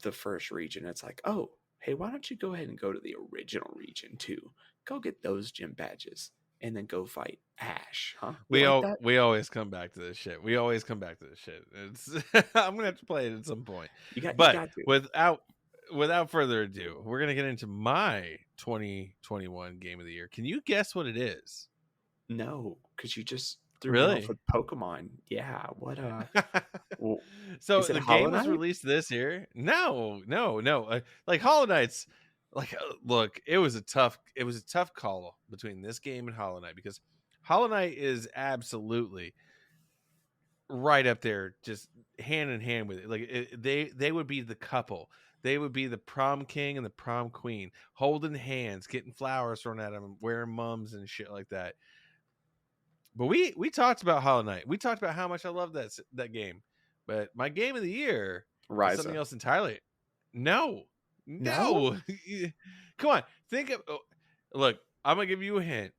the first region. It's like, oh, hey, why don't you go ahead and go to the original region too? Go get those gym badges. and then go fight Ash, huh? You like that?
We always come back to this shit. We always come back to this shit. It's I'm gonna have to play it at some point.
You
But
got to.
without further ado, we're gonna get into my 2021 game of the year. Can you guess what it is?
No, because you just threw me off
Really?
with Pokemon. Yeah. What? Well,
So
is it
the
Hollow
game was
Knight?
released this year. No, no, no. Like Hollow Knight's. Like, look, it was a tough call between this game and Hollow Knight because Hollow Knight is absolutely right up there, just hand in hand with it. Like they would be the couple. They would be the prom king and the prom queen, holding hands, getting flowers thrown at them, wearing mums and shit like that. But we talked about Hollow Knight. We talked about how much I love that game. But my game of the year is something
Ryza.
else entirely. No,
No?
no. Come on, think of. Look, I'm gonna give you a hint.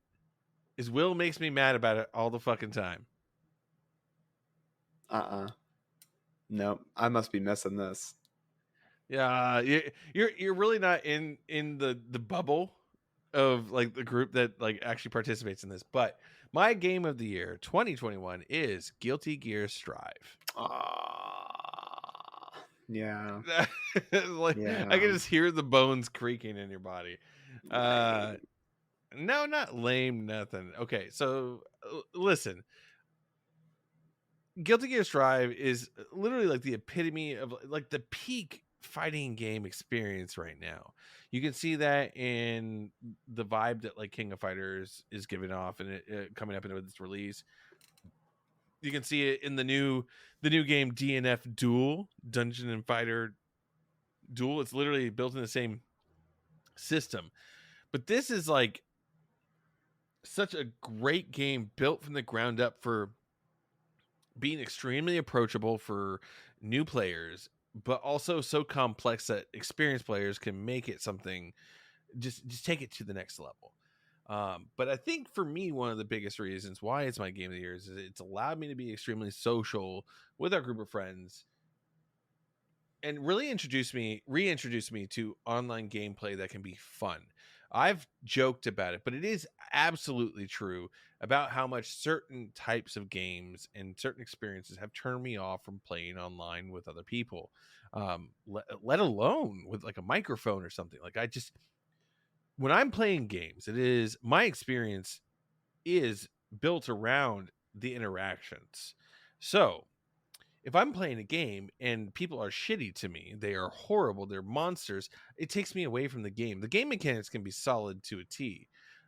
Is Will makes me mad about it all the fucking time.
No, I must be missing this.
Yeah, you're really not in the bubble of like the group that like actually participates in this. But my game of the year 2021 is Guilty Gear Strive.
Ah, yeah,
Like I
yeah.
can just hear the bones creaking in your body. Uh
Lame.
no, not lame, nothing. Okay, so listen, Guilty Gear Strive is literally like the epitome of like the peak fighting game experience right now. You can see that in the vibe that like King of Fighters is giving off and it coming up into its release. You can see it in the new game DNF Duel, Dungeon and Fighter Duel. It's literally built in the same system. But this is like such a great game built from the ground up for being extremely approachable for new players, but also so complex that experienced players can make it something, just take it to the next level. But I think for me, one of the biggest reasons why it's my game of the year is it's allowed me to be extremely social with our group of friends and really reintroduce me to online gameplay that can be fun. I've joked about it, but it is absolutely true about how much certain types of games and certain experiences have turned me off from playing online with other people. Let alone with like a microphone or something. Like I just when I'm playing games, it is my experience is built around the interactions. So if I'm playing a game and people are shitty to me, they are horrible, they're monsters, it takes me away from the game. The game mechanics can be solid to a T.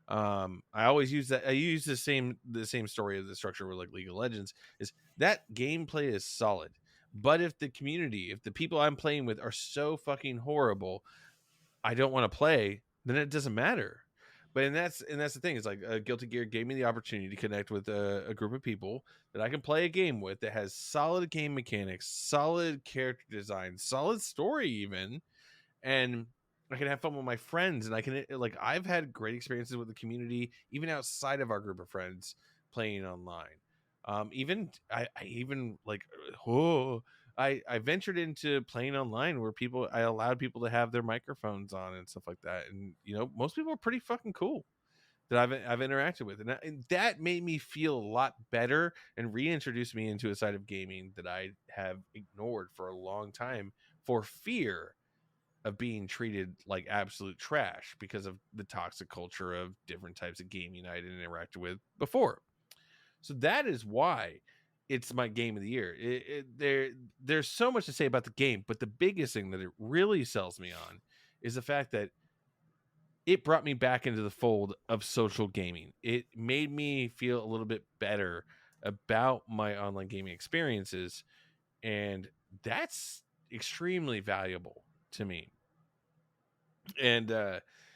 I always use that. I use the same story of the structure with like League of Legends is that gameplay is solid. But if the community, if the people I'm playing with are so fucking horrible, I don't want to play, then it doesn't matter. But and that's the thing. It's like Guilty Gear gave me the opportunity to connect with a group of people that I can play a game with that has solid game mechanics, solid character design, solid story, even, and I can have fun with my friends. And I can like I've had great experiences with the community, even outside of our group of friends, playing online. Even I even like oh I ventured into playing online where I allowed people to have their microphones on and stuff like that, and most people are pretty fucking cool that I've interacted with, and that made me feel a lot better and reintroduced me into a side of gaming that I have ignored for a long time for fear of being treated like absolute trash because of the toxic culture of different types of gaming I'd interacted with before. So that is why it's my game of the year. There's so much to say about the game, but the biggest thing that it really sells me on is the fact that it brought me back into the fold of social gaming. It made me feel a little bit better about my online gaming experiences, and that's extremely valuable to me. And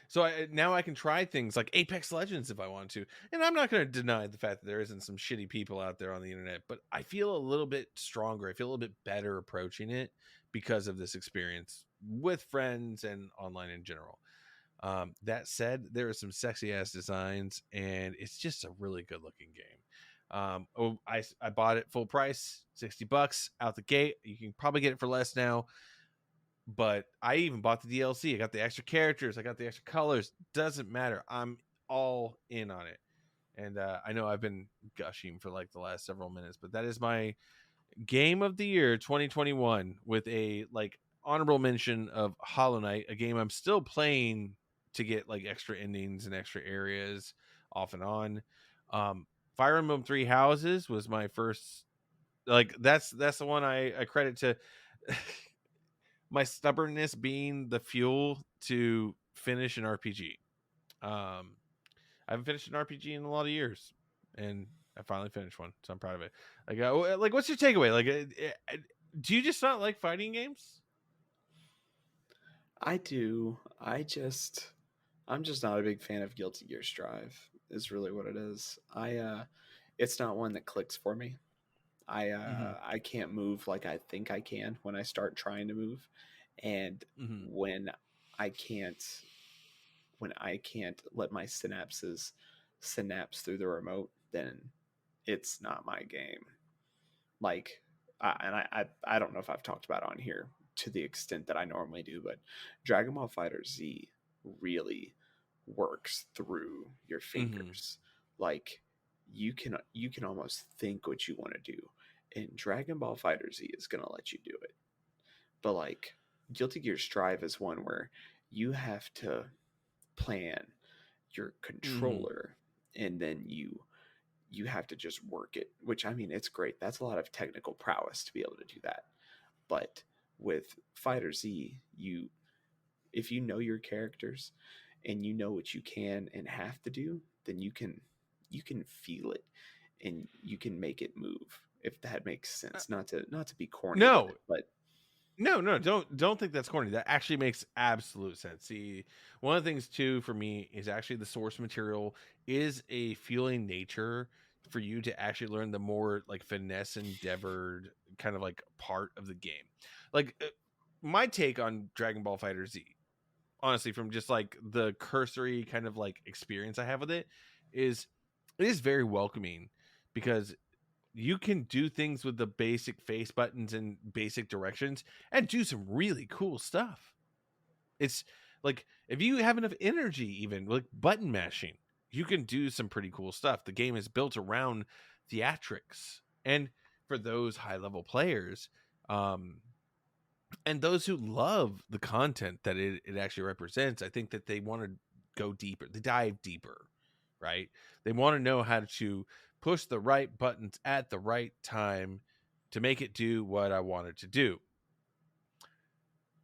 so now I can try things like Apex Legends if I want to. And I'm not going to deny the fact that there isn't some shitty people out there on the internet, but I feel a little bit stronger. I feel a little bit better approaching it because of this experience with friends and online in general. That said, there are some sexy ass designs, and it's just a really good looking game. I bought it full price, $60 out the gate. You can probably get it for less now, but I even bought the DLC. I got the extra characters, I got the extra colors. Doesn't matter. I'm all in on it. And I know I've been gushing for like the last several minutes, but that is my game of the year 2021 with a like honorable mention of Hollow Knight, a game I'm still playing to get like extra endings and extra areas off and on. Um, Fire Emblem Three Houses was my first, like that's the one I credit to my stubbornness being the fuel to finish an RPG. Um, I haven't finished an RPG in a lot of years, and I finally finished one, so I'm proud of it. Like what's your takeaway? Like, do you just not like fighting games?
I do. I'm just not a big fan of Guilty Gear Strive. Is really what it is. It's not one that clicks for me.
Mm-hmm.
I can't move like I think I can when I start trying to move, and
Mm-hmm.
when I can't when I can't let my synapses synapse through the remote, then it's not my game. Like, I don't know if I've talked about it on here to the extent that I normally do, but Dragon Ball Fighter Z really works through your
Mm-hmm.
fingers. Like, you can almost think what you want to do, and Dragon Ball Fighter Z is gonna let you do it. But like, Guilty Gear Strive is one where you have to plan your
Mm-hmm.
controller, and then you have to just work it, which I mean, it's great. That's a lot of technical prowess to be able to do that. But with Fighter Z, you if you know your characters and you know what you can and have to do, then you can feel it and you can make it move. If that makes sense. Not to be corny with
No,
it, but
no, don't think that's corny. That actually makes absolute sense. See, one of the things too for me is actually the source material is a fueling nature for you to actually learn the more like finesse endeavored kind of like part of the game. Like my take on Dragon Ball Fighter Z, honestly, from just like the cursory kind of like experience I have with is it is very welcoming because you can do things with the basic face buttons and basic directions and do some really cool stuff. It's like if you have enough energy, even like button mashing, you can do some pretty cool stuff. The game is built around theatrics. And for those high level players, um, and those who love the content that it actually represents, I think that they want to go deeper, they dive deeper, right? They want to know how to push the right buttons at the right time to make it do what I want it to do.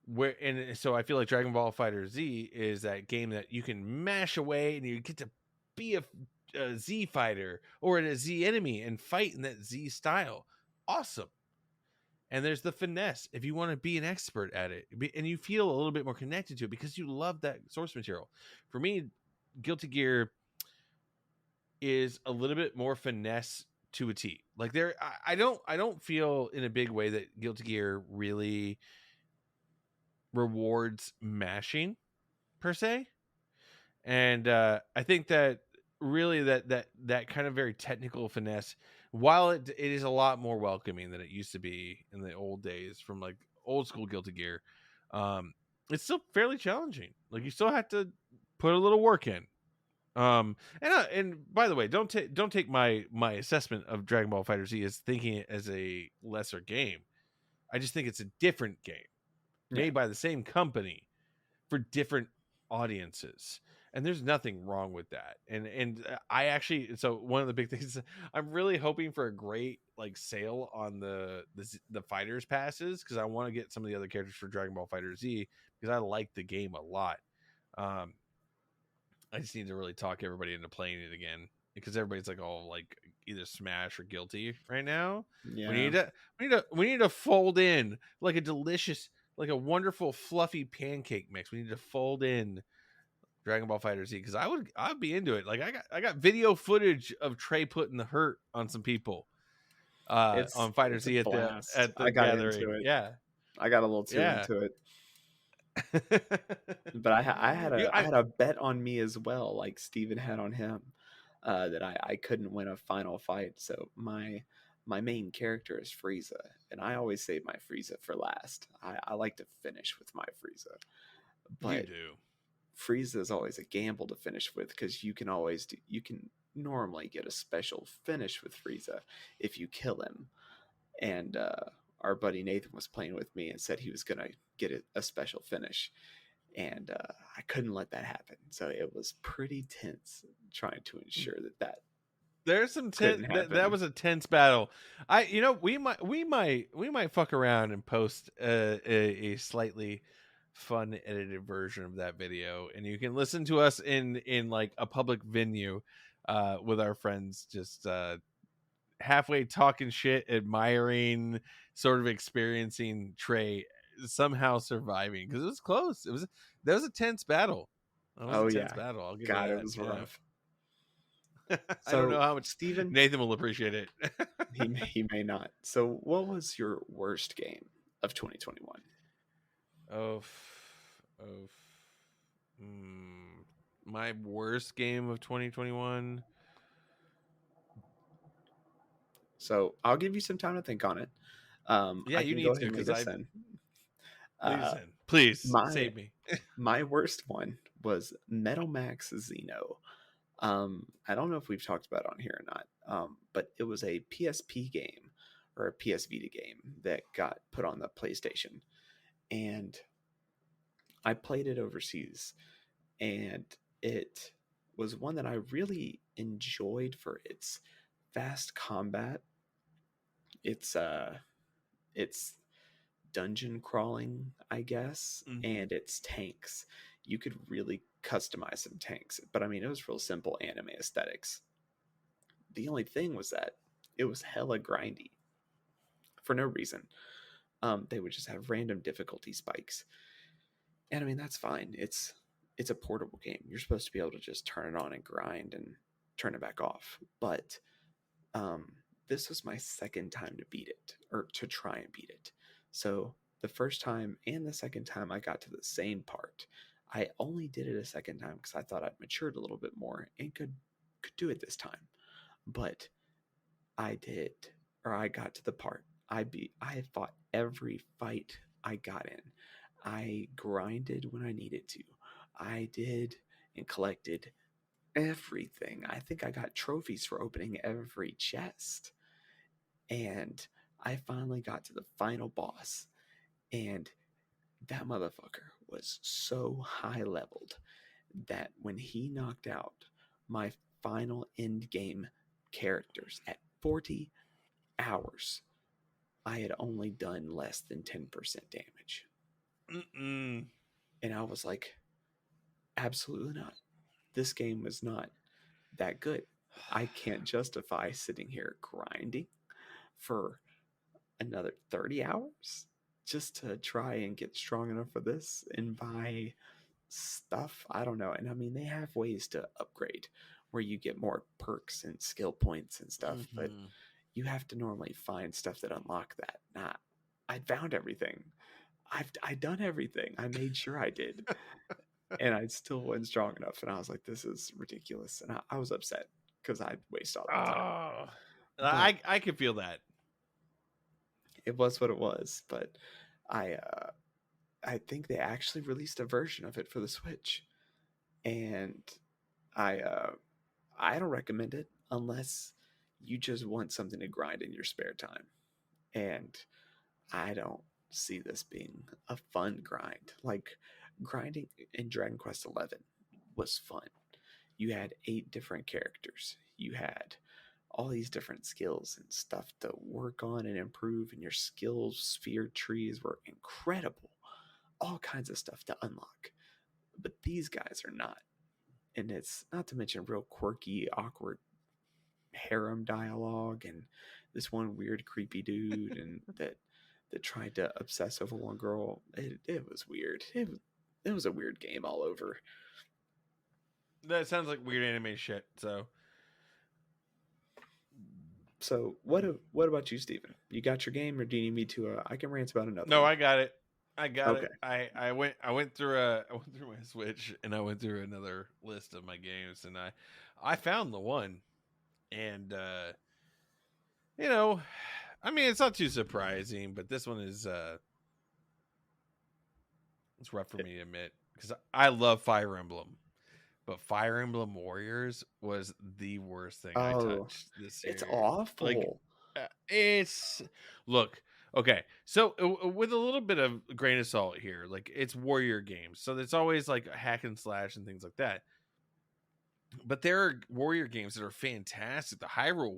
Where and so I feel like Dragon Ball Fighter Z is that game that you can mash away and you get to be a Z fighter or a Z enemy and fight in that Z style. Awesome. And there's the finesse if you want to be an expert at it and you feel a little bit more connected to it because you love that source material. For me, Guilty Gear is a little bit more finesse to a T. Like I don't feel in a big way that Guilty Gear really rewards mashing per se. And I think that really that kind of very technical finesse, while it is a lot more welcoming than it used to be in the old days from like old school Guilty Gear, um, it's still fairly challenging. Like you still have to put a little work in. And by the way, don't take my assessment of Dragon Ball Fighter Z as thinking it as a lesser game. I just think it's a different game
yeah.
made by the same company for different audiences, and there's nothing wrong with that. And I actually, so one of the big things I'm really hoping for a great like sale on the fighters passes because I want to get some of the other characters for Dragon Ball Fighter Z because I like the game a lot. um I just need to really talk everybody into playing it again because everybody's like all like either Smash or Guilty right now. We
Yeah.
need to we need to fold in like a delicious, like a wonderful fluffy pancake mix. We need to fold in Dragon Ball Fighter Z because I'd be into it. Like I got video footage of Trey putting the hurt on some people on Fighter
It's a
Z
blast.
at the
I got into
gathering.
it.
Yeah.
I got a little too
Yeah.
into it. But I
I
had a bet on me as well, like Steven had on him, that I couldn't win a final fight. So my main character is Frieza, and I always save my Frieza for last. I like to finish with my Frieza,
You
but
do.
Frieza is always a gamble to finish with because you can normally get a special finish with Frieza if you kill him. And our buddy Nathan was playing with me and said he was gonna get a special finish, and I couldn't let that happen. So it was pretty tense trying to ensure that
There's some
couldn't
that
happen.
was a tense battle. We might fuck around and post a slightly fun edited version of that video, and you can listen to us in like a public venue with our friends, just halfway talking shit, admiring, sort of experiencing Trey somehow surviving, because it was close. That was a tense battle. That was a
Oh
tense
yeah,
battle, I'll give you
God, it
that.
was
Yeah.
rough.
I don't know
So
how much
Steven,
Nathan will appreciate it.
he may not. So what was your worst game of 2021?
Oh, oh, mm, my worst game of 2021.
So I'll give you some time to think on it.
Yeah,
I
you
can go
need
ahead
to,
and lead
because
us
I
in.
lead us
Uh,
in. Please
my
save me.
my worst one was Metal Max Xeno. I don't know if we've talked about it on here or not, but it was a PSP game or a PS Vita game that got put on the PlayStation, and I played it overseas, and it was one that I really enjoyed for its fast combat. It's it's dungeon crawling, I guess,
Mhm.
and it's tanks. You could really customize some tanks, but I mean, it was real simple anime aesthetics. The only thing was that it was hella grindy for no reason. They would just have random difficulty spikes, and I mean that's fine. It's a portable game. You're supposed to be able to just turn it on and grind and turn it back off. But um, this was my second time to beat it or to try and beat it. So the first time and the second time I got to the same part. I only did it a second time because I thought I'd matured a little bit more and could do it this time. But I did, or I got to the part. I fought every fight I got in. I grinded when I needed to. I did and collected everything. I think I got trophies for opening every chest. And I finally got to the final boss. And that motherfucker was so high leveled that when he knocked out my final end game characters at 40 hours, I had only done less than 10% damage.
Mm-mm.
And I was like, absolutely not. This game was not that good. I can't justify sitting here grinding for another 30 hours just to try and get strong enough for this and buy stuff. I don't know. And I mean, they have ways to upgrade where you get more perks and skill points and stuff, but
Mhm.
you have to normally find stuff that unlock that. Nah, I found everything. I done everything. I made sure I did, and I still wasn't strong enough. And I was like, this is ridiculous, and I was upset because I'd wasted all that time.
Oh,
But
I can feel that.
it was what it was. But I think they actually released a version of it for the Switch, and I I don't recommend it unless you just want something to grind in your spare time. And I don't see this being a fun grind. Like grinding in Dragon Quest XI was fun. You had 8 different characters. You had all these different skills and stuff to work on and improve, and your skills sphere trees were incredible. All kinds of stuff to unlock. But these guys are not. And it's not to mention real quirky, awkward harem dialogue and this one weird creepy dude and that tried to obsess over one girl. It was weird. It was a weird game all over.
That sounds like weird anime shit. So
So what about you, Steven? You got your game, or do you need me to? I can rant about another
no,
one.
I got it. I got
Okay.
it. I went through my Switch, and I went through another list of my games, and I found the one, and you know, I mean, it's not too surprising, but this one is it's rough for
It,
me to admit. because I love Fire Emblem, but Fire Emblem Warriors was the worst thing I
Oh,
touched this
it's
year. Like,
awful.
it's look okay. So with a little bit of grain of salt here, like it's warrior games, so there's always like a hack and slash and things like that. But there are warrior games that are fantastic. The Hyrule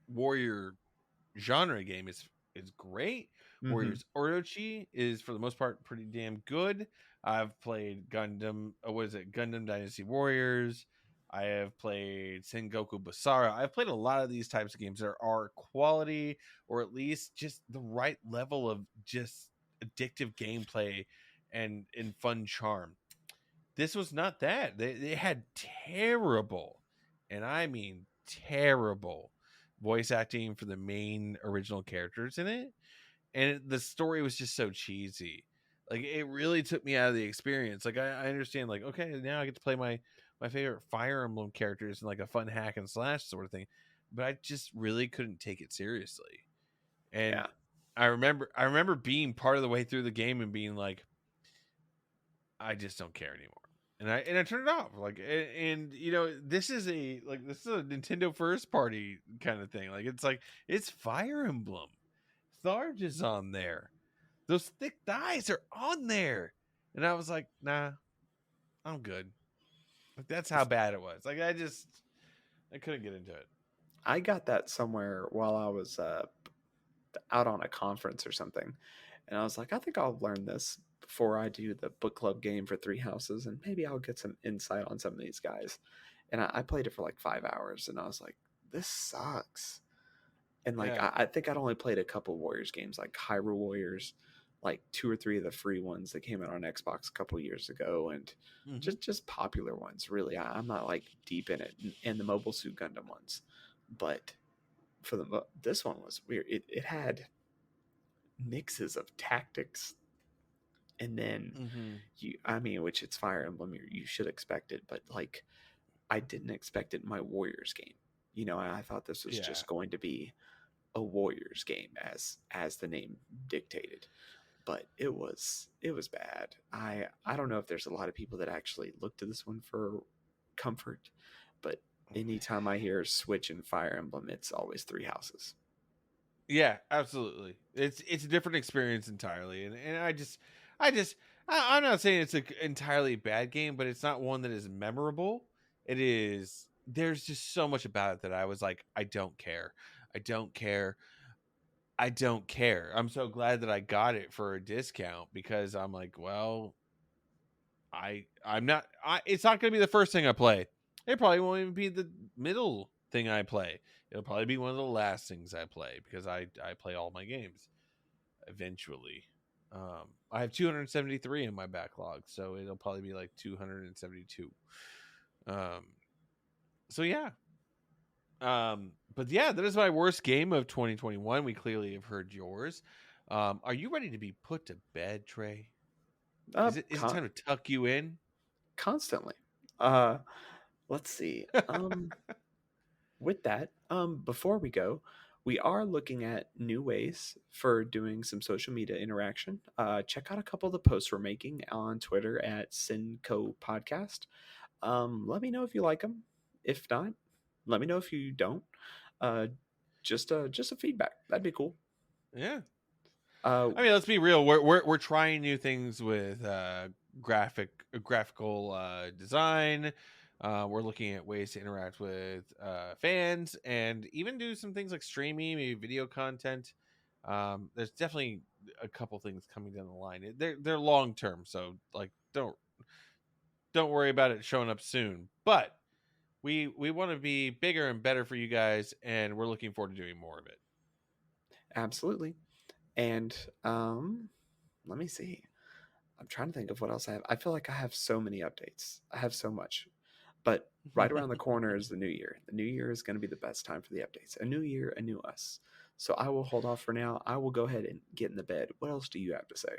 Warrior genre game is great.
Mhm.
Warriors Orochi is for the most part pretty damn good. I've played Gundam. What is it? Gundam Dynasty Warriors. I have played Sengoku Basara. I've played a lot of these types of games that are quality, or at least just the right level of just addictive gameplay and fun charm. This was not that. They had terrible, and I mean terrible, voice acting for the main original characters in it, and the story was just so cheesy. Like it really took me out of the experience. Like I understand, like okay, now I get to play my favorite Fire Emblem characters in like a fun hack and slash sort of thing, but I just really couldn't take it seriously. And
Yeah.
I remember being part of the way through the game and being like, I just don't care anymore. And I turned it off. Like and you know, this is a Nintendo first party kind of thing. Like it's Fire Emblem. Tharge is on there. Those thick thighs are on there. And I was like, nah, I'm good. Like that's how bad it was. Like I couldn't get into it.
I got that somewhere while I was out on a conference or something. And I was like, I think I'll learn this before I do the book club game for Three Houses, and maybe I'll get some insight on some of these guys. And I played it for like 5 hours, and I was like, this sucks. And like,
Yeah.
I think I'd only played a couple Warriors games, like Hyrule Warriors, like two or three of the free ones that came out on Xbox a couple years ago, and
Mm-hmm.
just popular ones. Really, I'm not like deep in it, and the Mobile Suit Gundam ones, but for this one was weird. It had mixes of tactics, and then
Mm-hmm.
I mean, which it's Fire Emblem, you should expect it, but like I didn't expect it in my Warriors game. I thought this was
Yeah.
just going to be a Warriors game as the name dictated, but it was bad. I don't know if there's a lot of people that actually look to this one for comfort, but anytime I hear Switch and Fire Emblem, it's always Three Houses.
Yeah, absolutely. It's a different experience entirely, and I'm not saying it's an entirely bad game, but it's not one that is memorable. It is. There's just so much about it that I was like, I don't care, I don't care, I don't care. I'm so glad that I got it for a discount because I'm like, well, I'm not. It's not going to be the first thing I play. It probably won't even be the middle thing I play. It'll probably be one of the last things I play because I play all my games eventually. I have 273 in my backlog, so it'll probably be like 272. Um, so yeah. But yeah, that is my worst game of 2021. We clearly have heard yours. Are you ready to be put to bed, Trey? Is it
Con-
time to tuck you in?
constantly. Let's see. With that, before we go, we are looking at new ways for doing some social media interaction. Check out a couple of the posts we're making on Twitter at Sinco Podcast. Let me know if you like them. If not, let me know if you don't. Uh, just a feedback. That'd be cool.
Yeah.
Uh,
I mean, let's be real. We're trying new things with graphical design. We're looking at ways to interact with fans and even do some things like streaming, maybe video content. There's definitely a couple things coming down the line. They're long term, so like don't worry about it showing up soon. But we want to be bigger and better for you guys, and we're looking forward to doing more of it.
Absolutely. And let me see. I'm trying to think of what else I have. I feel like I have so many updates. I have so much. But right around the corner is the new year. The new year is going to be the best time for the updates. A new year, a new us. So I will hold off for now. I will go ahead and get in the bed. What else do you have to say?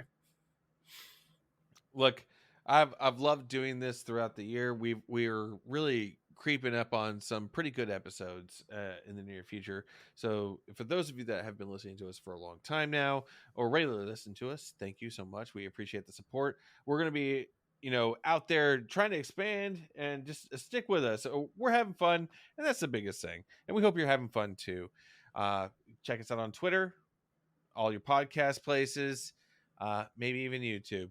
Look, I've loved doing this throughout the year. We're really creeping up on some pretty good episodes in the near future. So for those of you that have been listening to us for a long time now or regularly listen to us, thank you so much. We appreciate the support. We're going to be, out there trying to expand, and just stick with us. So we're having fun, and that's the biggest thing. And we hope you're having fun too. Check us out on Twitter, all your podcast places, maybe even YouTube.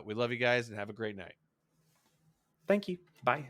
We love you guys, and have a great night.
Thank you. Bye.